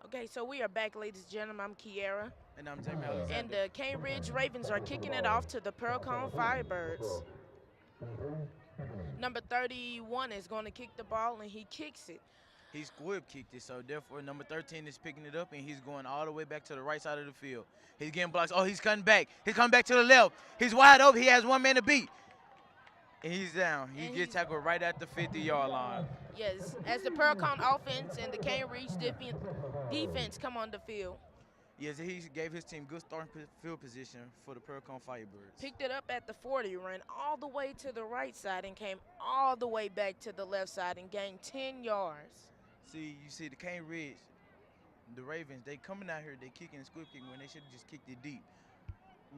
Okay, so we are back, ladies and gentlemen. I'm Kiara. And I'm Jamie Alexander. And the Cambridge Ravens are kicking it off to the Pearl-Cohn Firebirds. Number 31 is going to kick the ball, and he kicks it. He squib kicked it, so therefore number 13 is picking it up, and he's going all the way back to the right side of the field. He's getting blocks. Oh, he's cutting back. He's coming back to the left. He's wide open. He has one man to beat. And he's down. He gets tackled right at the 50-yard line. Yes, as the Pearl-Cohn offense and the Cambridge defense come on the field. Yes, he gave his team good starting field position for the Pearl-Cohn Firebirds. Picked it up at the 40, ran all the way to the right side and came all the way back to the left side and gained 10 yards. See, you see the Cambridge, the Ravens, they coming out here, they kicking and squib kicking when they should have just kicked it deep.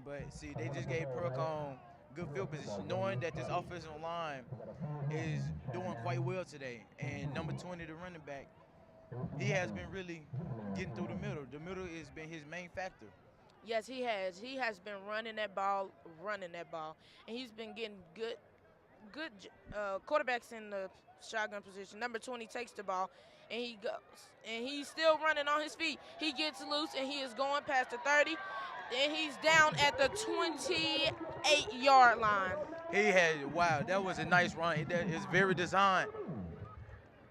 But see, they just gave Pearl-Cohn good field position, knowing that this offensive line is doing quite well today. And number 20, the running back, he has been really getting through the middle. The middle has been his main factor. Yes, he has. He has been running that ball, and he's been getting good quarterbacks in the shotgun position. Number 20 takes the ball, and he goes, and he's still running on his feet. He gets loose, and he is going past the 30. Then he's down at the 28-yard line. Wow, that was a nice run. That is very designed.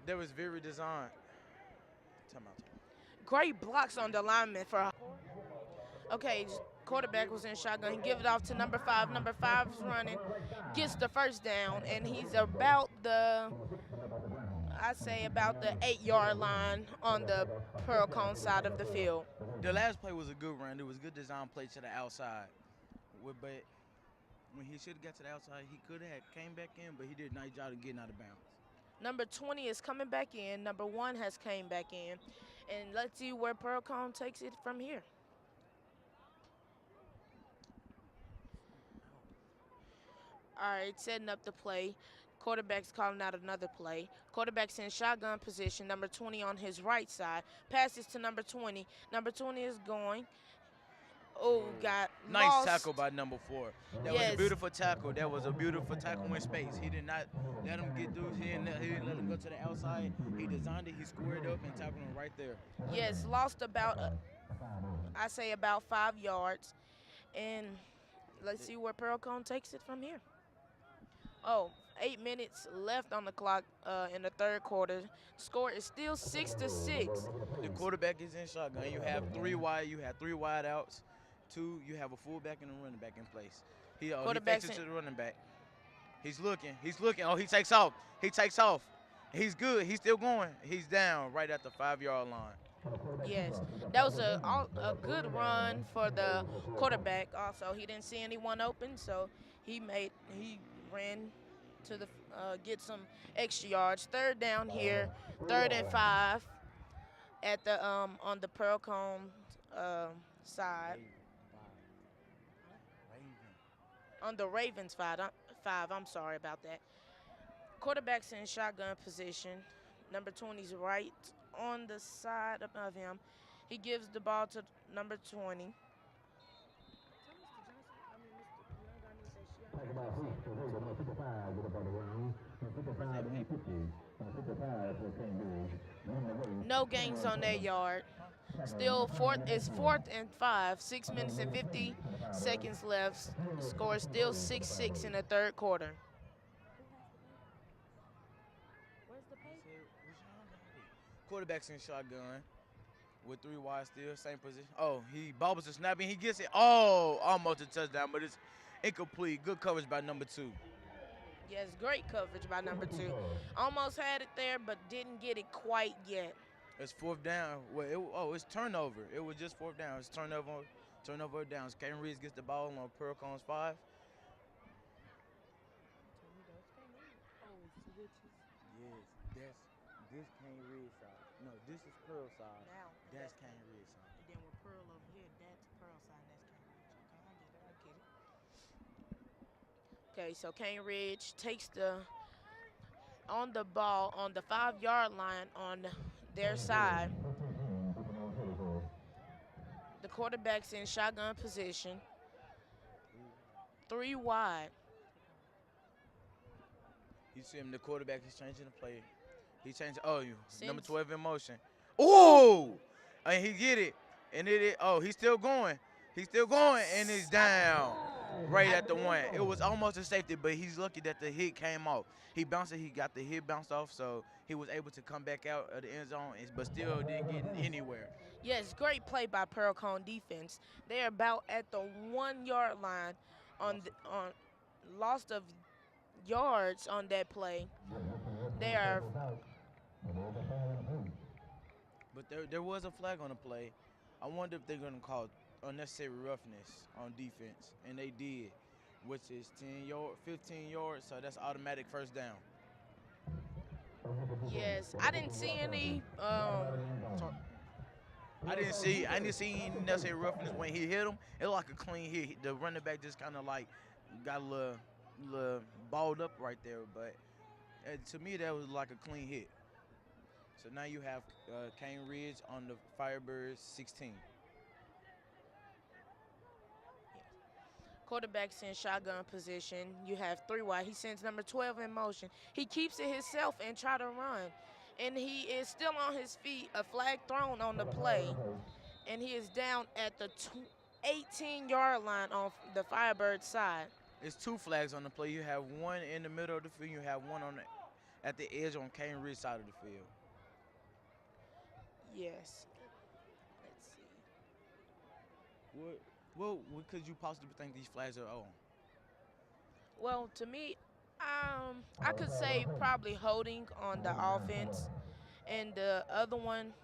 That was very designed. Great blocks on the lineman for. Okay, quarterback was in shotgun. He give it off to number 5. Number 5 is running, gets the first down, and he's about the 8-yard line on the Pearl-Cohn side of the field. The last play was a good run. It was a good design play to the outside. But when he should have got to the outside, he could have came back in, but he did a nice job of getting out of bounds. Number 20 is coming back in. Number 1 has came back in. And let's see where Pearl-Cohn takes it from here. All right, setting up the play. Quarterback's calling out another play. Quarterback's in shotgun position. Number 20 on his right side. Passes to number 20. Number 20 is going. Oh, got nice lost. Tackle by number 4. That was a beautiful tackle. That was a beautiful tackle in space. He did not let him get through. He didn't let him go to the outside. He designed it. He squared up and tackled him right there. Yes, lost about 5 yards. And let's see where Pearl-Cohn takes it from here. Oh, 8 minutes left on the clock in the third quarter. Score is still 6-6. The quarterback is in shotgun. You have 3 wide outs. 2, you have a fullback and a running back in place. He fakes it to the running back. He's looking. Oh, he takes off. He's good. He's still going. He's down right at the 5-yard line. Yes, that was a good run for the quarterback. Also, he didn't see anyone open, so he ran to the get some extra yards. Third down here, 3rd and 5 at the on the Pearl-Cohn side. On the Ravens 5, I'm sorry about that. Quarterback's in shotgun position. Number 20's right on the side of him. He gives the ball to number 20. No gains on that yard. Still it's 4th and 5. 6 minutes and 50 seconds left. Score is still 6-6 in the third quarter. quarterback's in shotgun with 3 wide still, same position. Oh, he bobbles the snap and he gets it. Oh, almost a touchdown, but it's incomplete. Good coverage by number 2. Yes, great coverage by number 2. Almost had it there, but didn't get it quite yet. It's 4th down. Well, it's turnover. It was just 4th down. It's turnover downs. Caden Reeves gets the ball on Pearl-Cohn's 5. Yes, this Caden Reeves side. No, this is Pearl side. Now, That's Caden Reeves side. and then with Pearl over here, that's Pearl side, that's Cane Ridge. Okay, I get it. Okay, so Cane Ridge takes on the ball on the 5-yard line on their side. The quarterback's in shotgun position. 3 wide. You see him, the quarterback is changing the play. He changed. Number 12 in motion. Oh, and he get it, and he's still going. He's still going, and it's down right at the 1. It was almost a safety, but he's lucky that the hit came off. He bounced it. He got the hit bounced off, so he was able to come back out of the end zone, but still didn't get anywhere. Yes, great play by Pearl-Cohn defense. They're about at the 1-yard line on loss of yards on that play. They are. But there was a flag on the play. I wonder if they're going to call unnecessary roughness on defense, and they did, which is 15 yards, so that's automatic 1st down. Yes, I didn't see any. I didn't see any necessary roughness when he hit him. It was like a clean hit. The running back just kind of like got a little balled up right there, but to me that was like a clean hit. So now you have Cane Ridge on the Firebirds 16. Quarterback's in shotgun position. You have 3 wide. He sends number 12 in motion. He keeps it himself and try to run. And he is still on his feet. A flag thrown on the play. And he is down at the 18-yard line on the Firebird side. It's 2 flags on the play. You have one in the middle of the field. You have one at the edge on Cane Ridge side of the field. Yes. Let's see. What could you possibly think these flags are on? Well, to me, I could say probably holding on the offense. And the other one,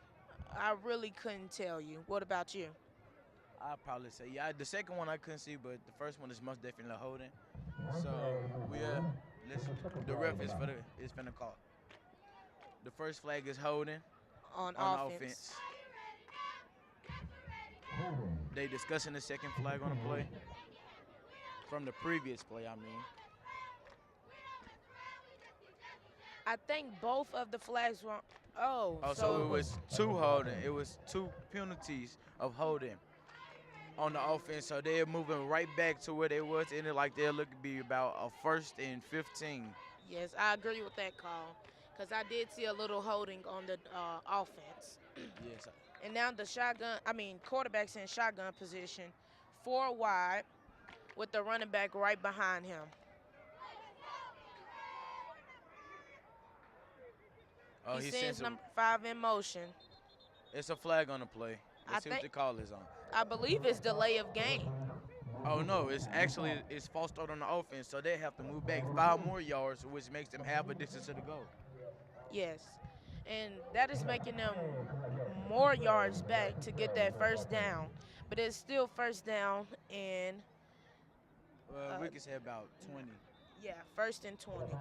I really couldn't tell you. What about you? I'd probably say, the second one I couldn't see, but the first one is most definitely holding. So, the ref is finna call. The first flag is holding On offense. They discussing the second flag on the play. From the previous play, I mean. I think both of the flags were. So it was 2 holding. It was 2 penalties of holding on the offense. So they're moving right back to where they was, and they're looking to be about a 1st and 15. Yes, I agree with that call, because I did see a little holding on the offense. Yes. And now quarterback's in shotgun position, 4 wide, with the running back right behind him. He sends number 5 in motion. It's a flag on the play. Let's see what the call is on. I believe it's delay of game. Oh, no, it's false start on the offense, so they have to move back 5 more yards, which makes them have a distance to the goal. Yes, and that is making them more yards back to get that 1st down. But it's still 1st down, and we can say about 20. Yeah, 1st and 20.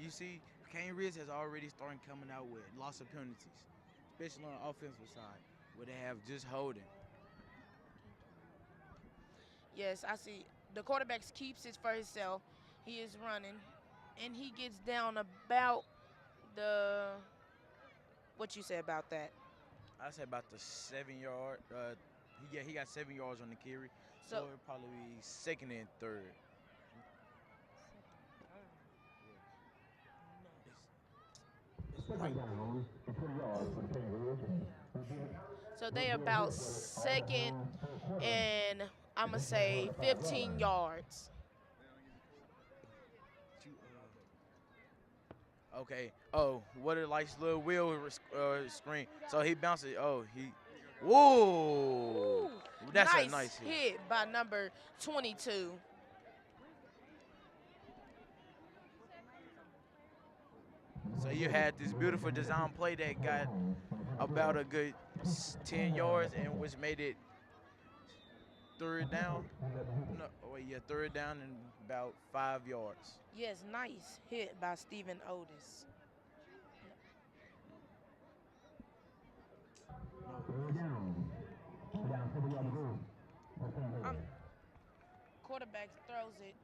You see, Cane Ridge has already started coming out with lots of penalties, especially on the offensive side, where they have just holding. Yes, I see. The quarterback keeps it for himself. He is running, and he gets down about what you say about that? I say about the 7-yard. He got 7 yards on the carry, so it'll probably be 2nd and 3rd. So they about 2nd and I'm gonna say 15 yards. Okay. Oh, what a nice little wheel screen. So he bounces. Oh, he. Whoa. Ooh, That's nice a nice hit by number 22. So you had this beautiful design play that got about a good 10 yards and which made it third down. No, wait, yeah, third down and about 5 yards. Yes, nice hit by Stephen Otis. Um, Quarterback throws it,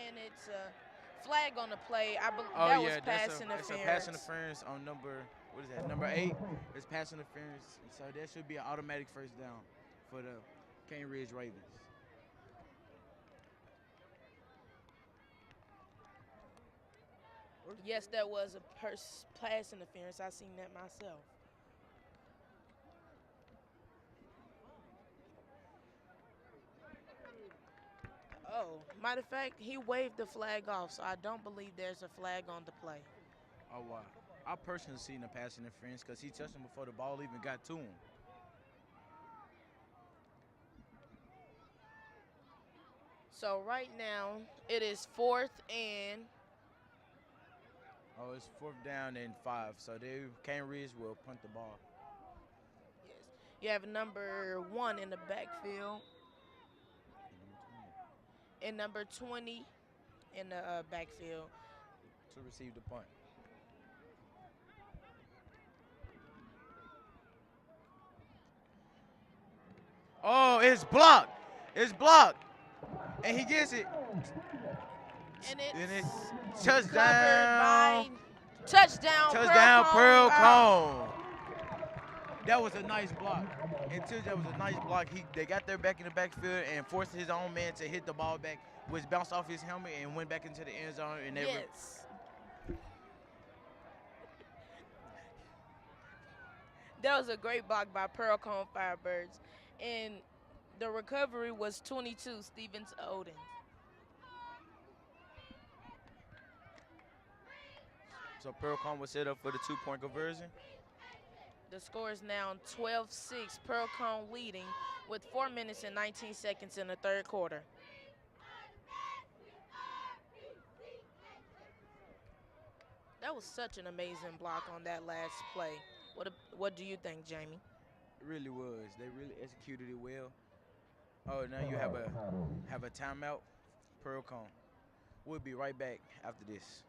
and it's a flag on the play. Oh That was yeah, pass that's a interference. pass interference on what is that? Number 8 is pass interference. So that should be an automatic first down for the Cane Ridge Ravens. Yes, that was a pass interference. I seen that myself. Oh, matter of fact, he waved the flag off, so I don't believe there's a flag on the play. Oh wow. I personally seen the pass interference because he touched him before the ball even got to him. So right now, it is 4th and Oh, it's 4th down and 5. So Cane Ridge will punt the ball. yes, you have number 1 in the backfield and number 20 in the backfield. To receive the punt. Oh, it's blocked. It's blocked. And he gets it. And And it's it's covered by touchdown. touchdown, Pearl-Cohn. That was a nice block. Until that was a nice block. They got there back in the backfield and forced his own man to hit the ball back, which bounced off his helmet and went back into the end zone. And Yes. That was a great block by Pearl-Cohn Firebirds. And the recovery was 22, Stevens Odin. So Pearl-Cohn was set up for the 2-point conversion. The score is now 12-6, Pearl-Cohn leading with 4 minutes and 19 seconds in the third quarter. That was such an amazing block on that last play. What do you think, Jamie? It really was. They really executed it well. Oh, now you have a timeout. Pearl-Cohn. We'll be right back after this.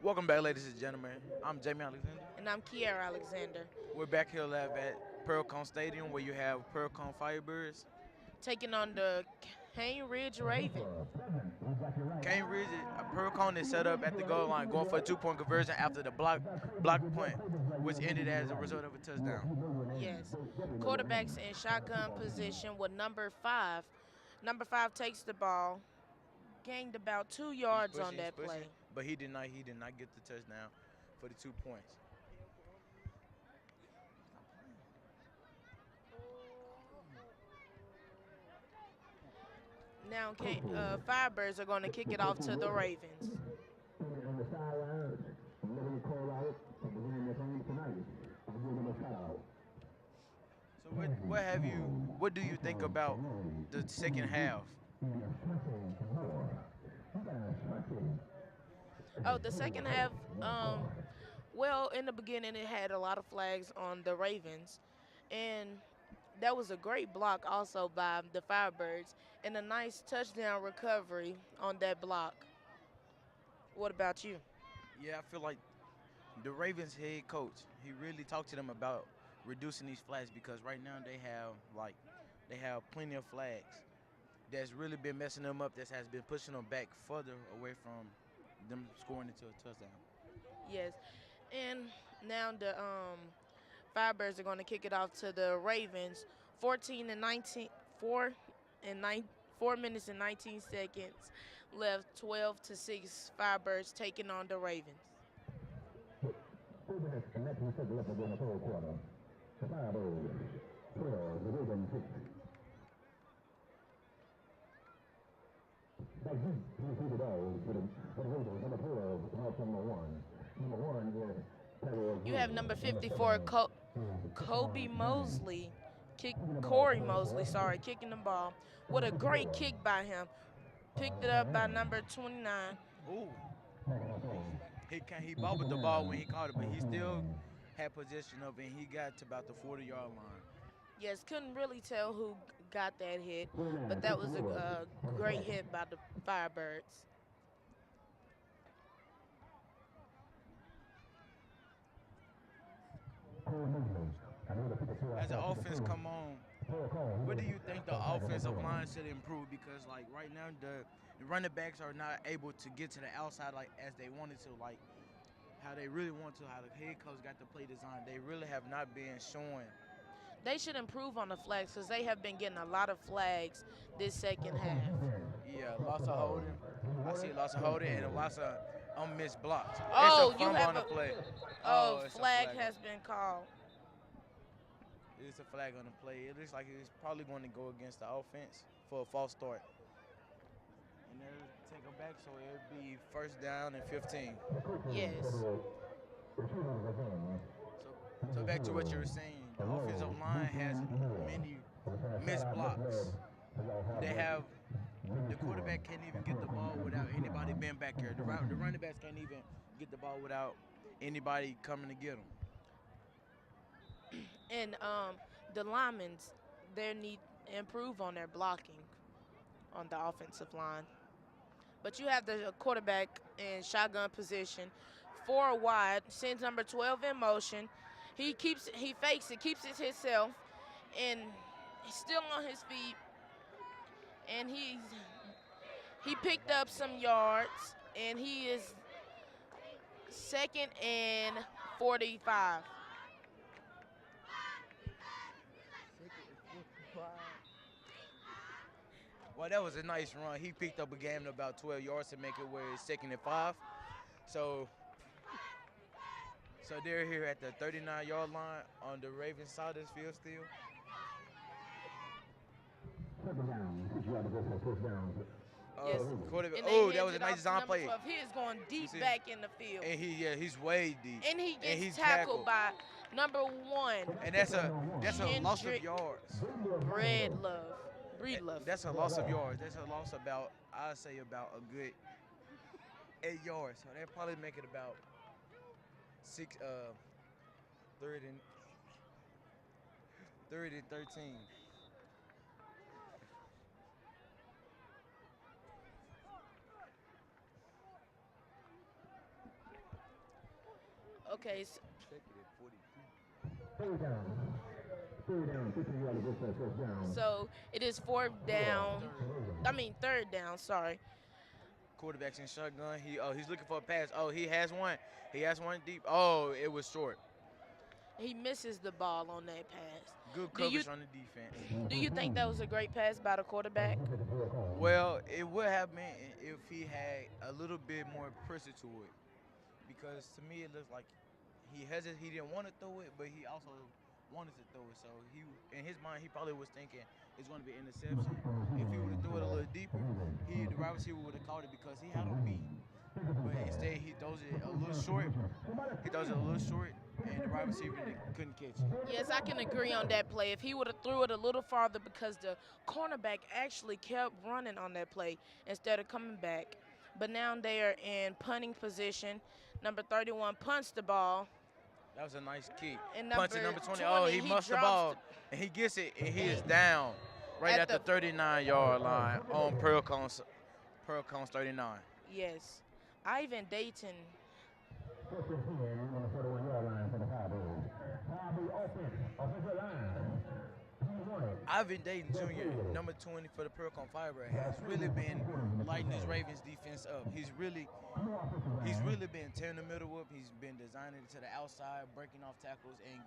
Welcome back, ladies and gentlemen. I'm Jamie Alexander. And I'm Kiara Alexander. We're back here live at Pearl-Cohn Stadium where you have Pearl-Cohn Firebirds Taking on the Cane Ridge Ravens. Cane Ridge, Pearl-Cohn is set up at the goal line going for a 2-point conversion after the block punt, which ended as a result of a touchdown. Yes. Quarterbacks in shotgun position with number 5. Number 5 takes the ball, gained about 2 yards on that play. But he did not get the touchdown for the 2 points. Now Firebirds are going to kick it off to the Ravens. So what do you think about the second half? Oh, the second half, well, in the beginning it had a lot of flags on the Ravens, and that was a great block also by the Firebirds and a nice touchdown recovery on that block. What about you? Yeah, I feel like the Ravens head coach, he really talked to them about reducing these flags because right now they have plenty of flags that's really been messing them up, that has been pushing them back further away from them scoring into a touchdown. Yes, and now the Firebirds are going to kick it off to the Ravens. 4 minutes and 19 seconds left. 12-6. Firebirds taking on the Ravens. You have number 54, Kobe Mosley, Corey Mosley, sorry, kicking the ball. What a great kick by him. Picked it up by number 29. Ooh. He bobbled the ball when he caught it, but he still had possession of it, and he got to about the 40-yard line. Yes, couldn't really tell who got that hit, but that was a great hit by the Firebirds. As the offense come on, what do you think the offensive line should improve? Because like right now, the running backs are not able to get to the outside like as they wanted to, like how they really want to, how the head coach got the play design. They really have not been showing. They should improve on the flags because they have been getting a lot of flags this second half. Yeah, lots of holding. I see lots of holding and lots of unmissed blocks. Oh, it's a you fumble have on the play. It's a flag has been called. It's a flag on the play. It looks like it's probably going to go against the offense for a false start. And they'll take them back, so it'll be first down and 15. Yes. So back to what you were saying. The offensive line has many missed blocks. The quarterback can't even get the ball without anybody being back here. The running backs can't even get the ball without anybody coming to get them. And the linemen, they need to improve on their blocking on the offensive line. But you have the quarterback in shotgun position, 4 wide, sends number 12 in motion. He fakes it, keeps it himself, and he's still on his feet. And he picked up some yards, and he is 2nd and 45. Well, that was a nice run. He picked up a game of about 12 yards to make it where it's 2nd and 5. So they're here at the 39-yard line on the Ravens side of this field still. Yes. That was a nice design play. He is going deep back in the field. And he's way deep. And he gets tackled by number 1. And that's a loss of yards. Breedlove. That's a loss of yards. That's a loss about, I'd say about a good 8 yards. So they'll probably make it about 3rd and 13. Okay. So it is 3rd down, sorry. Quarterback's in shotgun. He's looking for a pass. Oh, he has one. He has one deep. Oh, it was short. He misses the ball on that pass. Good coverage on the defense. Do you think that was a great pass by the quarterback? Well, it would have been if he had a little bit more pressure to it. Because to me, it looks like he didn't want to throw it, but he also wanted to throw it. So in his mind, he probably was thinking it's going to be an interception. If he would have threw it a little deeper, the wide receiver would have caught it because he had him beat. But instead, he throws it a little short. And the wide receiver couldn't catch it. Yes, I can agree on that play. If he would have threw it a little farther, because the cornerback actually kept running on that play instead of coming back. But now they are in punting position. Number 31 punts the ball. That was a nice kick. And Punts at number 20. Oh, he muffed the ball. And he gets it, and he is down right at the 39-yard line on Pearl-Cohn's 39. Yes. Ivan Dayton. Ivan Dayton Jr., number 20 for the Pearl-Cohn Firebird, has really been lighting this Ravens defense up. He's really been tearing the middle up. He's been designing it to the outside, breaking off tackles, and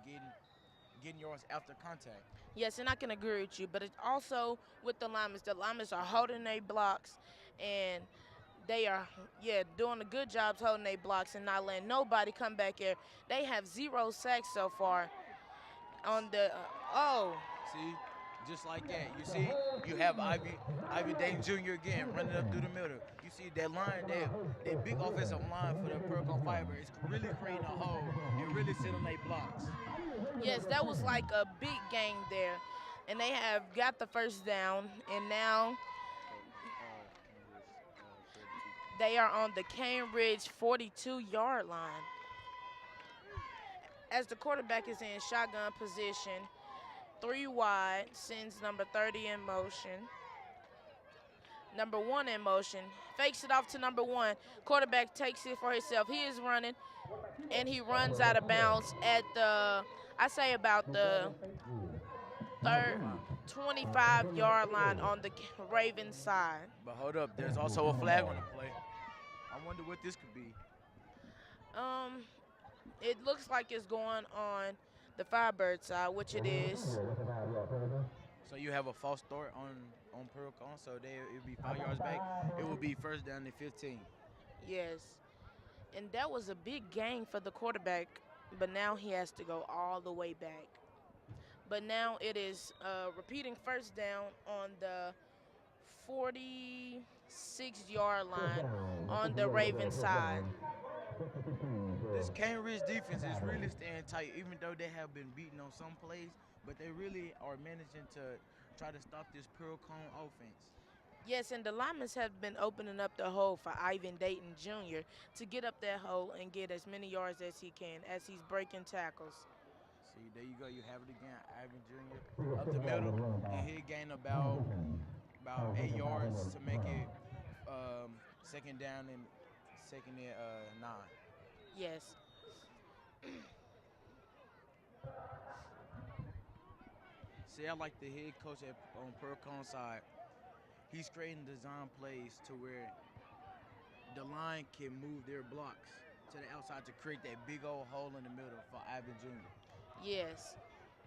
getting yards after contact. Yes, and I can agree with you. But it's also with the linemen. The linemen are holding their blocks, and they are, doing a good job holding their blocks and not letting nobody come back here. They have 0 sacks so far on the, See, Just like that. You see, you have Ivy Dayton Jr. again running up through the middle. You see that line, that big offensive line for the Pearl-Cohn Fiber is really creating a hole and really sitting their blocks. Yes, that was like a big game there. And they have got the first down, and now they are on the Cane Ridge 42-yard line. As the quarterback is in shotgun position, 3 wide, sends number 30 in motion. Number 1 in motion, fakes it off to number 1. Quarterback takes it for himself. He is running, and he runs out of bounds at the, I say about the 25-yard line on the Ravens side. But hold up, there's also a flag on the play. I wonder what this could be. It looks like it's going on the Firebird side, which it is. So you have a false start on Pearl-Cohn, so it would be 5 yards back. It would be first down and 15. Yes, and that was a big gain for the quarterback, but now he has to go all the way back. But now it is repeating first down on the 46-yard line on the Ravens side. This Cane Ridge defense is really staying tight, even though they have been beaten on some plays, but they really are managing to try to stop this Pearl-Cohn offense. Yes, and the linemen have been opening up the hole for Ivan Dayton Jr. to get up that hole and get as many yards as he can as he's breaking tackles. See, there you go. You have it again. Ivan Jr. up the middle, and he'll gain about 8 yards to make it second down and 9. Yes. See, I like the head coach on Pearl-Cohn side. He's creating design plays to where the line can move their blocks to the outside to create that big old hole in the middle for Ivan Jr. Yes,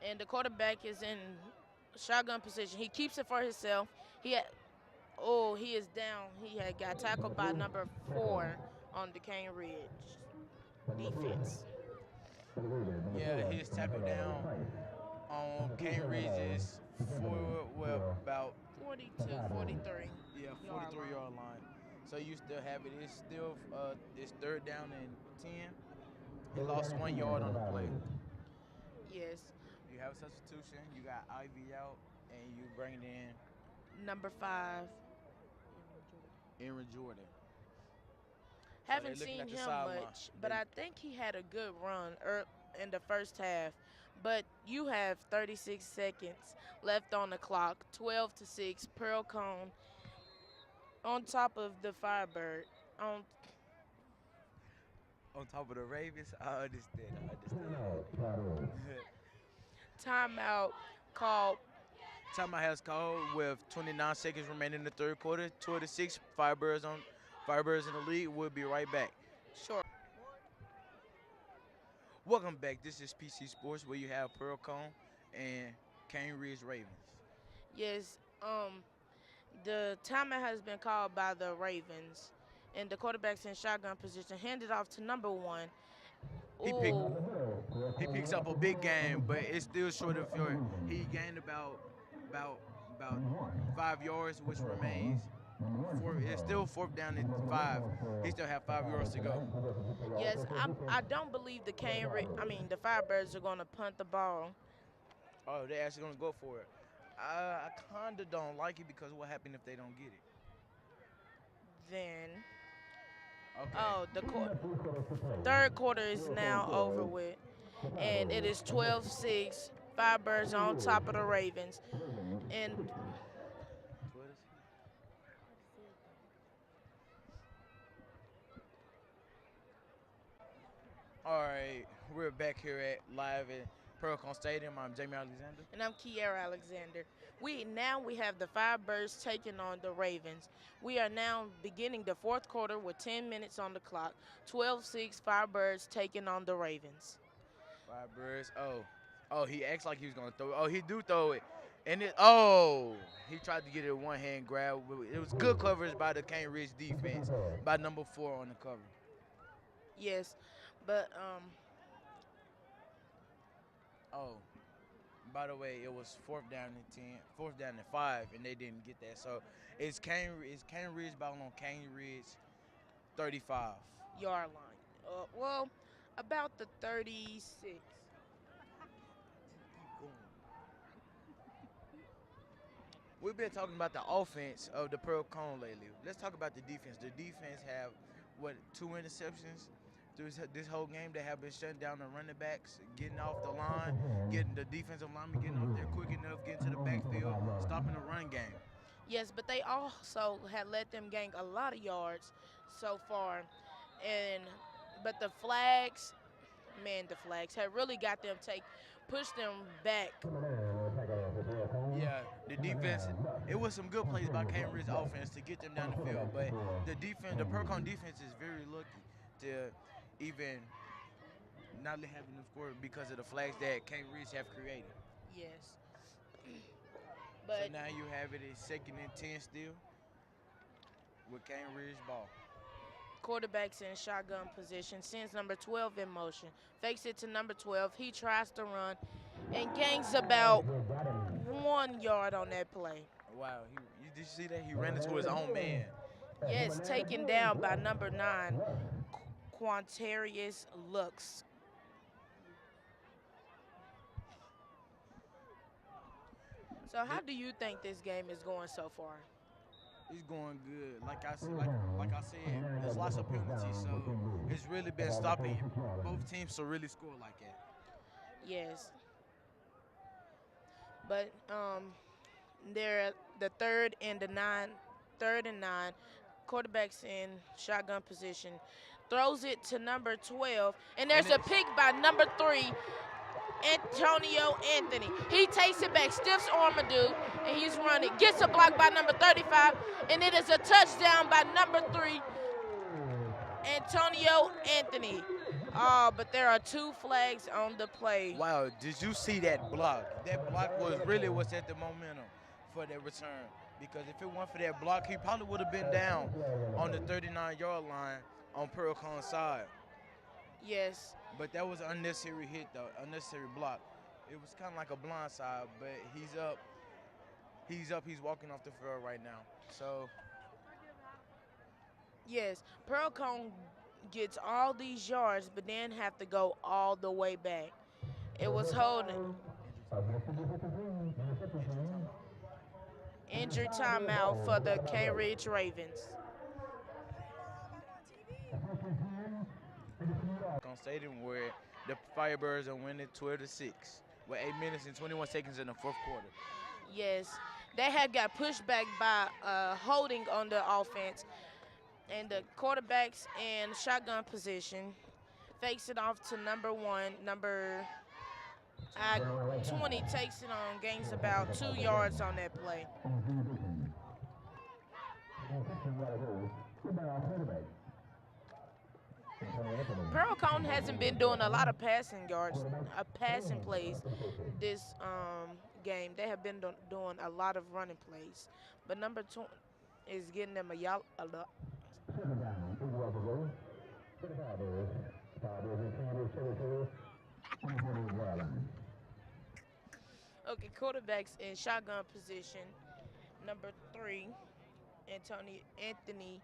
and the quarterback is in shotgun position. He keeps it for himself. He is down. He had got tackled by number 4 on the Cane Ridge defense. Yeah, he is tackled down on Cane Ridge's about 42, 43. Yeah, 43-yard line. So you still have it. It's still it's third down and 10. He lost 1 yard on the play. Yes. You have a substitution. You got Ivy out, and you bring in number 5, Aaron Jordan. Haven't seen him much, but I think he had a good run in the first half. But you have 36 seconds left on the clock, 12-6, Pearl-Cohn on top of the Firebird. On top of the Ravens? I understand. Timeout called. Timeout has called with 29 seconds remaining in the third quarter. 2-6, Firebirds in the lead. We'll be right back. Sure. Welcome back. This is PC Sports, where you have Pearl-Cohn and Cane Ridge Ravens. Yes, the timeout has been called by the Ravens, and the quarterback's in shotgun position, handed off to number 1. He picks up a big game, but it's still short of yard. He gained about 5 yards, which remains. It's still fourth down and 5. He still have 5 yards to go. Yes, I don't believe the Firebirds are going to punt the ball. Oh, they're actually going to go for it. I kind of don't like it because what happened if they don't get it? Then, okay. The third quarter is now over with, and it is 12-6. Firebirds on top of the Ravens, and all right, we're back here live at Pearl-Cohn Stadium. I'm Jamie Alexander. And I'm Kiara Alexander. We have the Firebirds taking on the Ravens. We are now beginning the fourth quarter with 10 minutes on the clock. 12-6, Firebirds taking on the Ravens. Firebirds, oh, he acts like he was going to throw it. Oh, he do throw it. And he tried to get it one-hand grab. It was good coverage by the Cane Ridge defense, by number 4 on the cover. Yes, but By the way, it was 4th down and 5, and they didn't get that. So it's Cane Ridge ball on Cane Ridge 35. Yard line. Well, about the 36. We've been talking about the offense of the Pearl-Cohn lately. Let's talk about the defense. The defense have, 2 interceptions through this whole game. They have been shutting down the running backs, getting off the line, getting the defensive linemen getting off there quick enough, getting to the backfield, stopping the run game. Yes, but they also had let them gain a lot of yards so far. But the flags have really got them push them back. Yeah, the defense, it was some good plays by Cane Ridge offense to get them down the field, but the Pearl-Cohn defense is very lucky to even not having them score because of the flags that Cane Ridge have created. Yes. So But now you have it at 2nd and 10 still with Cane Ridge ball. quarterback's in shotgun position, sends number 12 in motion, fakes it to number 12. He tries to run and gains about 1 yard on that play. Wow, did you see that? He ran into his own man. Yes, taken down by number 9, Quantarius Lux. So how do you think this game is going so far? It's going good. Like I said, there's lots of penalties, so it's really been stopping both teams to really score like that. Yes. But they're the 3rd and 9. Quarterback's in shotgun position. Throws it to number 12, and there's a pick by number 3, Antonio Anthony. He takes it back, stiffs Armadou, and he's running. Gets a block by number 35, and it is a touchdown by number 3, Antonio Anthony. But there are 2 flags on the play. Wow, did you see that block? That block was really what set the momentum for that return. Because if it weren't for that block, he probably would have been down on the 39-yard line on Pearl-Cohn's side. Yes. But that was an unnecessary hit, though, unnecessary block. It was kind of like a blind side, but he's up. He's walking off the field right now. So. Yes, Pearl-Cohn gets all these yards, but then have to go all the way back. It was holding. Injury timeout for the Cane Ridge Ravens. On stadium where the Firebirds are winning 12-6 with 8 minutes and 21 seconds in the 4th quarter. Yes, they had got pushed back by holding on the offense, and the quarterback's in shotgun position, fakes it off to number 1. Number 20 takes it on, gains about 2 yards on that play. Pearl-Cohn hasn't been doing a lot of passing plays this game. They have been doing a lot of running plays, but number 2 is getting them a lot. Okay, quarterbacks in shotgun position. Number 3, Antonio Anthony.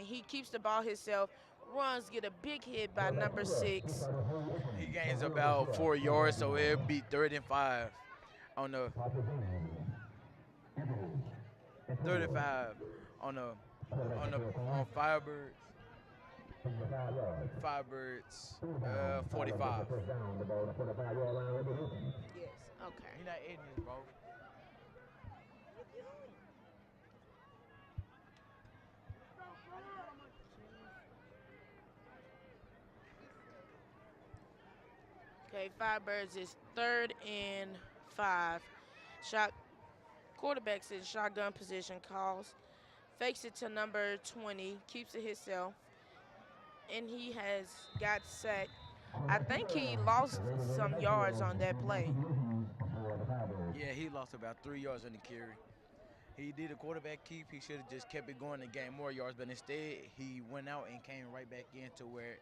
He keeps the ball himself, runs, get a big hit by number 6. He gains about 4 yards, so it'll be 3rd and 5 on the 35 on Firebirds. Firebirds 45. Yes, okay. He's not in this, bro. Okay, Firebirds is 3rd and 5. Quarterback's in shotgun position, calls. Fakes it to number 20, keeps it himself. And he has got sacked. I think he lost some yards on that play. Yeah, he lost about 3 yards on the carry. He did a quarterback keep. He should have just kept it going and gained more yards, but instead he went out and came right back into where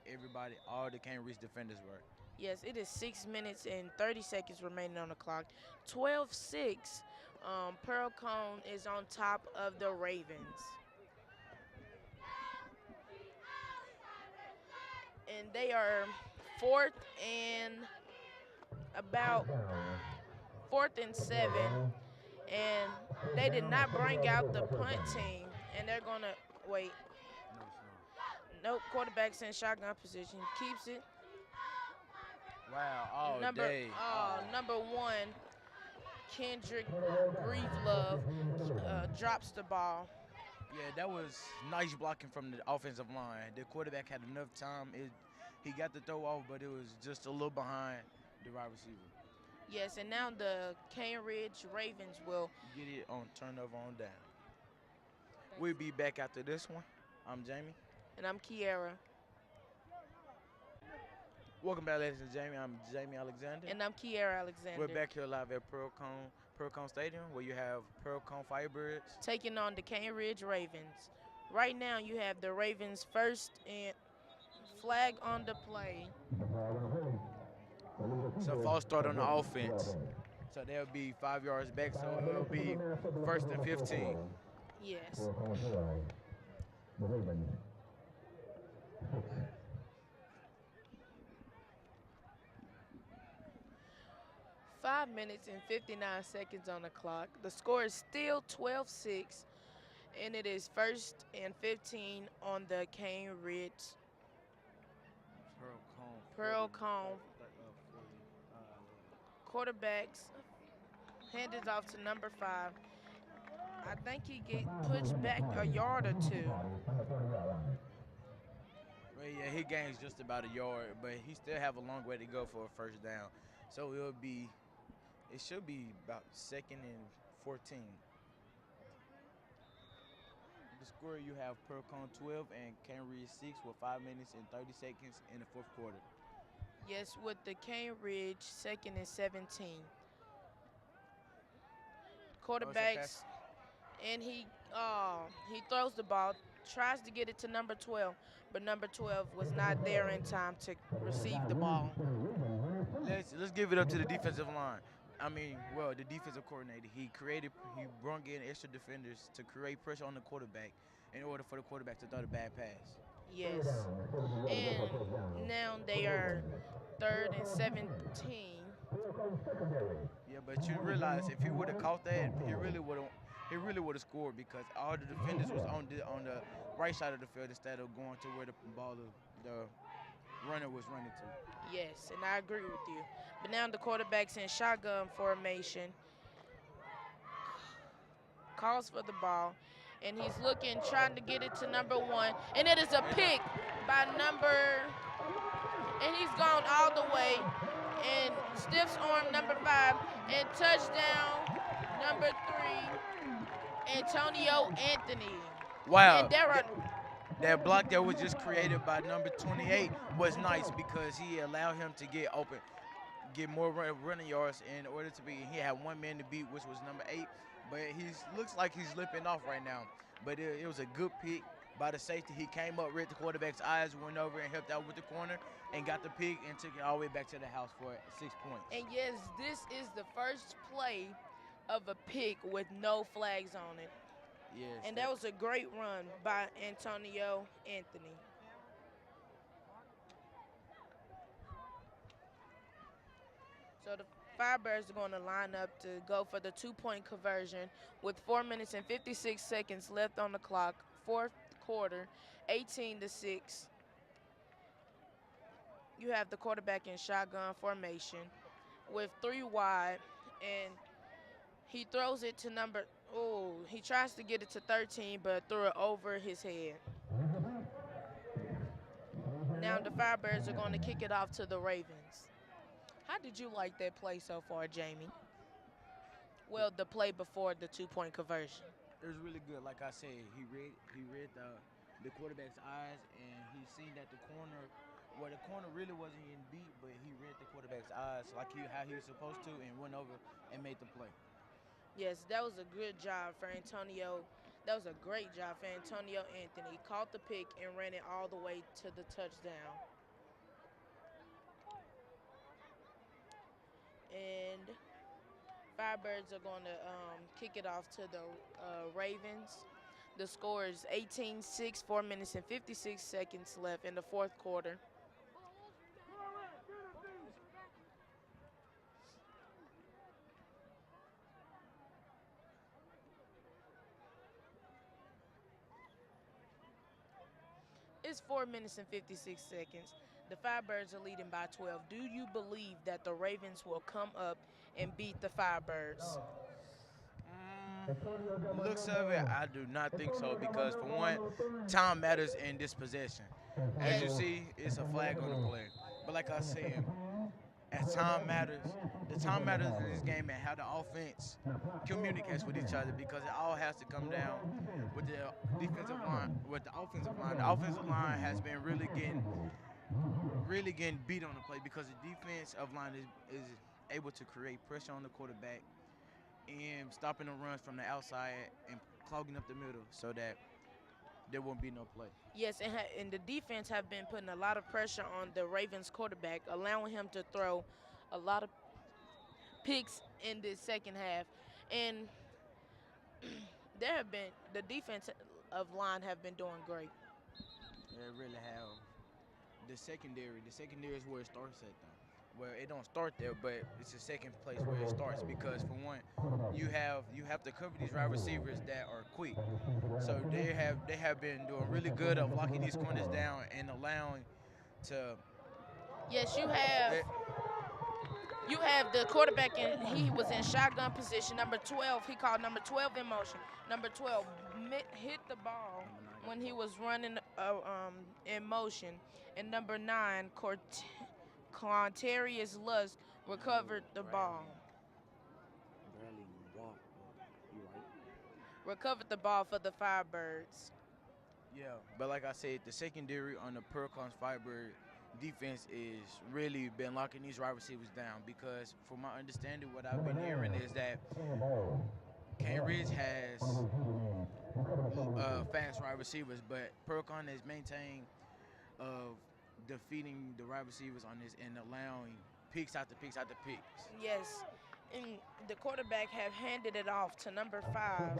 all the Cane Ridge defenders were. Yes, it is 6 minutes and 30 seconds remaining on the clock. 12-6. Pearl-Cohn is on top of the Ravens. And they are fourth and 7. And they did not bring out the punt team. And they're going to, wait. Nope, quarterback's in shotgun position. Keeps it. Wow, all Number day. number 1, Kendrick Breedlove drops the ball. Yeah, that was nice blocking from the offensive line. The quarterback had enough time. He got the throw off, but it was just a little behind the wide receiver. Yes, and now the Cane Ridge Ravens will Get it on turnover on down. We'll be back after this one. I'm Jamie. And I'm Kiara. Welcome back, ladies and Jamie. I'm Jamie Alexander. And I'm Kiara Alexander. We're back here live at Pearl-Cohn Stadium, where you have Pearl-Cohn Firebirds taking on the Cane Ridge Ravens. Right now, you have the Ravens first and flag on the play. So false start on the offense. So they'll be 5 yards back, so it'll be 1st and 15. Yes. 5 minutes and 59 seconds on the clock. The score is still 12-6, and it is 1st and 15 on the Cane Ridge. Pearl-Cohn. Quarterbacks handed off to number 5. I think he get pushed back a yard or two. Well, yeah, he gains just about a yard, but he still have a long way to go for a first down. So it should be about 2nd and 14. The score, you have Pearl-Cohn 12 and Cane Ridge 6 with 5 minutes and 30 seconds in the 4th quarter. Yes, with the Cane Ridge 2nd and 17. Quarterbacks, and he throws the ball, tries to get it to number 12, but number 12 was not there in time to receive the ball. Let's give it up to the defensive line. The defensive coordinator. He brought in extra defenders to create pressure on the quarterback in order for the quarterback to throw the bad pass. Yes, and now they are 3rd and 17. Yeah, but you realize if he would have caught that, he really would have scored, because all the defenders was on the right side of the field instead of going to where the runner was running to. Yes, and I agree with you. But now the quarterback's in shotgun formation. Calls for the ball, and he's trying to get it to number 1, and it is a pick by and he's gone all the way, and stiffs arm number 5, and touchdown number 3, Antonio Anthony. Wow. And that block that was just created by number 28 was nice, because he allowed him to get open, get more running yards in order to be. He had 1 man to beat, which was number 8, but he looks like he's limping off right now. But it was a good pick by the safety. He came up, read the quarterback's eyes, went over and helped out with the corner, and got the pick and took it all the way back to the house for 6 points. And yes, this is the first play of a pick with no flags on it. Yes. And that was a great run by Antonio Anthony. So the Firebirds are going to line up to go for the 2-point conversion with 4 minutes and 56 seconds left on the clock. 4th quarter, 18-6. You have the quarterback in shotgun formation with 3 wide, and he throws it to he tries to get it to 13, but threw it over his head. Now the Firebirds are going to kick it off to the Ravens. How did you like that play so far, Jamie? Well, the play before the 2-point conversion. It was really good. Like I said, he read the quarterback's eyes, and he seen that the corner really wasn't getting beat, but he read the quarterback's eyes like how he was supposed to, and went over and made the play. Yes, that was a good job for Antonio. That was a great job for Antonio Anthony. Caught the pick and ran it all the way to the touchdown. And Firebirds are going to kick it off to the Ravens. The score is 18-6, 4 minutes and 56 seconds left in the fourth quarter. It's 4 minutes and 56 seconds. The Firebirds are leading by 12. Do you believe that the Ravens will come up and beat the Firebirds? Looks of it, I do not think so because for one, time matters in this possession. As you see, it's a flag on the play. But like I said, as time matters, the time matters in this game and how the offense communicates with each other because it all has to come down with the defensive line, with the offensive line. The offensive line has been really getting beat on the play because the defensive line is able to create pressure on the quarterback and stopping the runs from the outside and clogging up the middle so that there won't be no play. Yes, and the defense have been putting a lot of pressure on the Ravens quarterback, allowing him to throw a lot of picks in this second half. And the defensive line have been doing great. They really have. The secondary is where it starts at though. Well, it don't start there, but it's the second place where it starts because for one, you have to cover these wide receivers that are quick. So they have been doing really good of locking these corners down and allowing to. Yes, you have the quarterback, and he was in shotgun position. Number 12, he called number 12 in motion. Number 12 hit the ball when he was running in motion. And number 9, Quantarius Lusk recovered the ball. Recovered the ball for the Firebirds. Yeah, but like I said, the secondary on the Pearl-Cohn Firebird defense is really been locking these wide receivers down because from my understanding, what I've been hearing is that Cambridge has fast wide receivers, but Pearl-Cohn has maintained of defeating the wide receivers on this and allowing picks after picks after picks. Yes, and the quarterback have handed it off to number 5.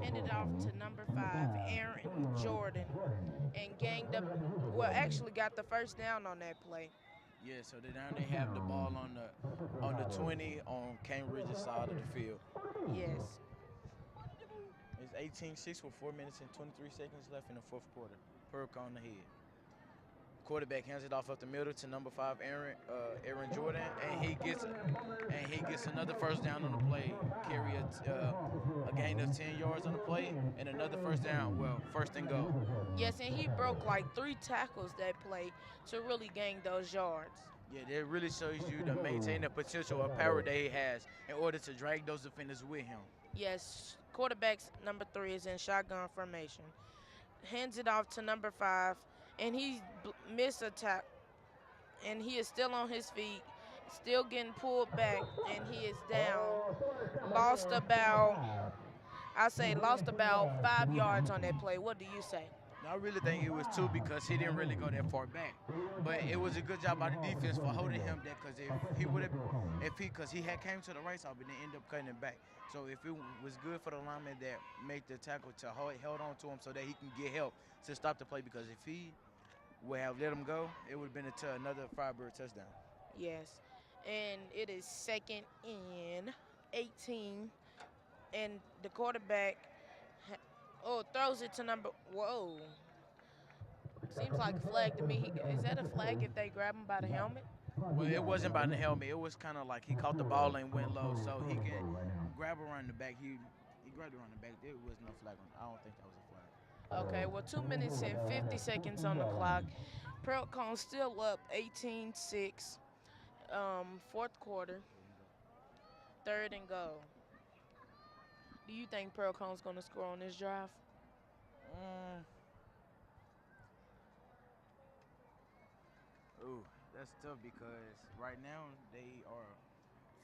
Aaron Jordan, and actually got the first down on that play. Yeah, so now they have the ball on the 20 on Cambridge's side of the field. Yes. It's 18-6 with 4 minutes and 23 seconds left in the fourth quarter. Pearl-Cohn ahead. Quarterback hands it off up the middle to number 5, Aaron Jordan, and he gets another first down on the play. Carry a gain of 10 yards on the play and another first down. Well, first and goal. Yes, and he broke like 3 tackles that play to really gain those yards. Yeah, that really shows you to maintain the potential of power that he has in order to drag those defenders with him. Yes, quarterback's number 3 is in shotgun formation. Hands it off to number 5. And he missed a tackle, and he is still on his feet, still getting pulled back, and he is down. Lost about 5 yards on that play. What do you say? I really think it was 2 because he didn't really go that far back. But it was a good job by the defense for holding him there because because he had came to the right side but then ended up cutting it back. So if it was good for the lineman that made the tackle to held on to him so that he can get help to stop the play because if he would have let him go, it would have been another Firebird touchdown. Yes, and it is 2nd and 18, and the quarterback throws it to whoa. Seems like a flag to me. Is that a flag if they grab him by the helmet? Well, it wasn't by the helmet. It was kind of like he caught the ball and went low, so he can grab around the back. He grabbed around the back. There was no flag on it. I don't think that was a flag. Okay, well, 2 minutes and 50 seconds on the clock. Pearl-Cohn still up 18-6. Fourth quarter. 3rd and goal. Do you think Pearl-Cohn's going to score on this drive? Ooh, that's tough because right now they are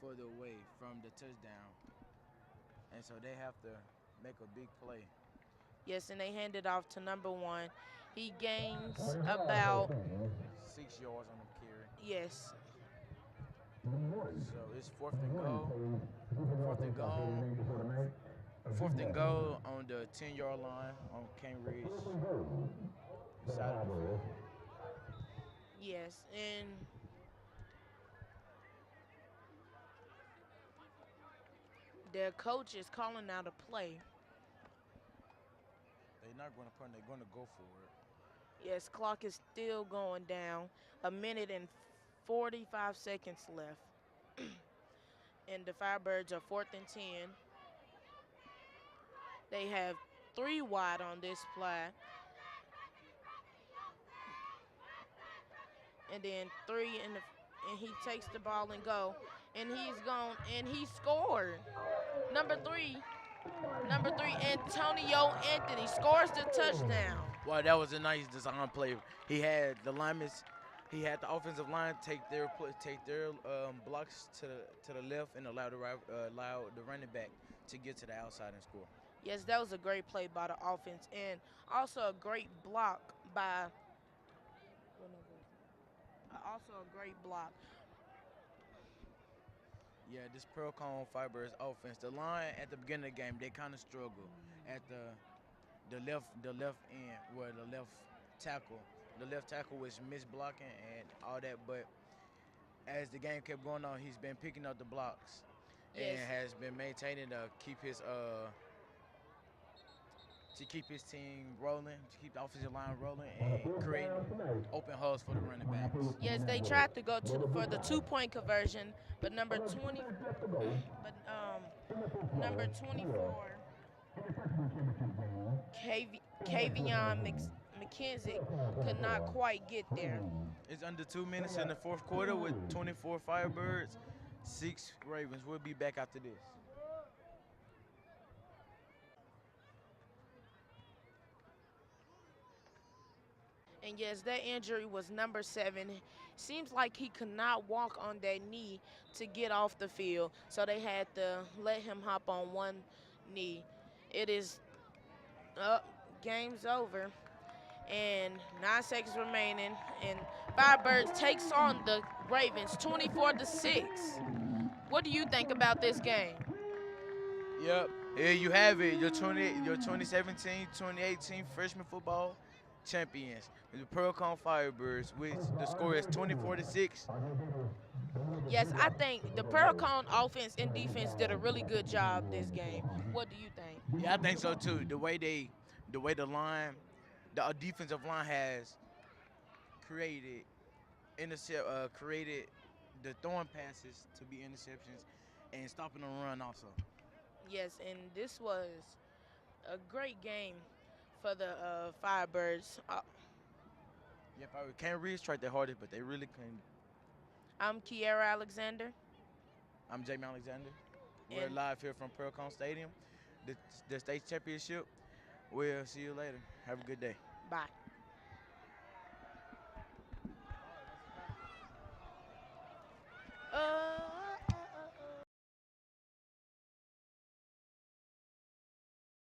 further away from the touchdown. And so they have to make a big play. Yes, and they hand it off to number 1. He gains about 6 yards on the carry. Yes. So it's 4th and goal. 4th and goal. 4th and goal on the 10-yard line on Cambridge side of the field. Yes, and their coach is calling out a play. They're not going to punt. They're going to go for it. Yes, clock is still going down. 1 minute and 45 seconds left. And the Firebirds are 4th and 10. They have 3 wide on this play. And then 3 in the, and he takes the ball and go. And he's gone, and he scored. Number three, Antonio Anthony scores the touchdown. Wow, that was a nice design play. He had the linemen, he had the offensive line take their blocks to the left and allow the running back to get to the outside and score. Yes, that was a great play by the offense, and also a great block by. Also a great block. Yeah, this Pearl-Cohn Firebirds offense. The line at the beginning of the game, they kind of struggled at the left end, where the left tackle was misblocking and all that. But as the game kept going on, he's been picking up the blocks and has been maintaining to keep his team rolling, to keep the offensive line rolling, and create open holes for the running backs. Yes, they tried to go for the 2-point conversion, but number 24, Kavion McKenzie could not quite get there. It's under 2 minutes in the 4th quarter with 24 Firebirds, 6 Ravens. We'll be back after this. And yes, that injury was number 7. Seems like he could not walk on that knee to get off the field, so they had to let him hop on one knee. It is up, game's over, and 9 seconds remaining, and Firebirds takes on the Ravens 24-6. What do you think about this game? Yep, here you have it, your 2017-2018 freshman football champions, the Pearl-Cohn Firebirds, which the score is 24-6. Yes, I think the Pearl-Cohn offense and defense did a really good job this game. What do you think? Yeah, I think so too. The way the defensive line has created the throwing passes to be interceptions and stopping the run also. Yes, and this was a great game for the Firebirds. Yeah, Cambridge tried their hardest, but they really couldn't. I'm Kiara Alexander. I'm Jamie Alexander. We're live here from Pearl-Cohn Stadium, the state championship. We'll see you later. Have a good day. Bye.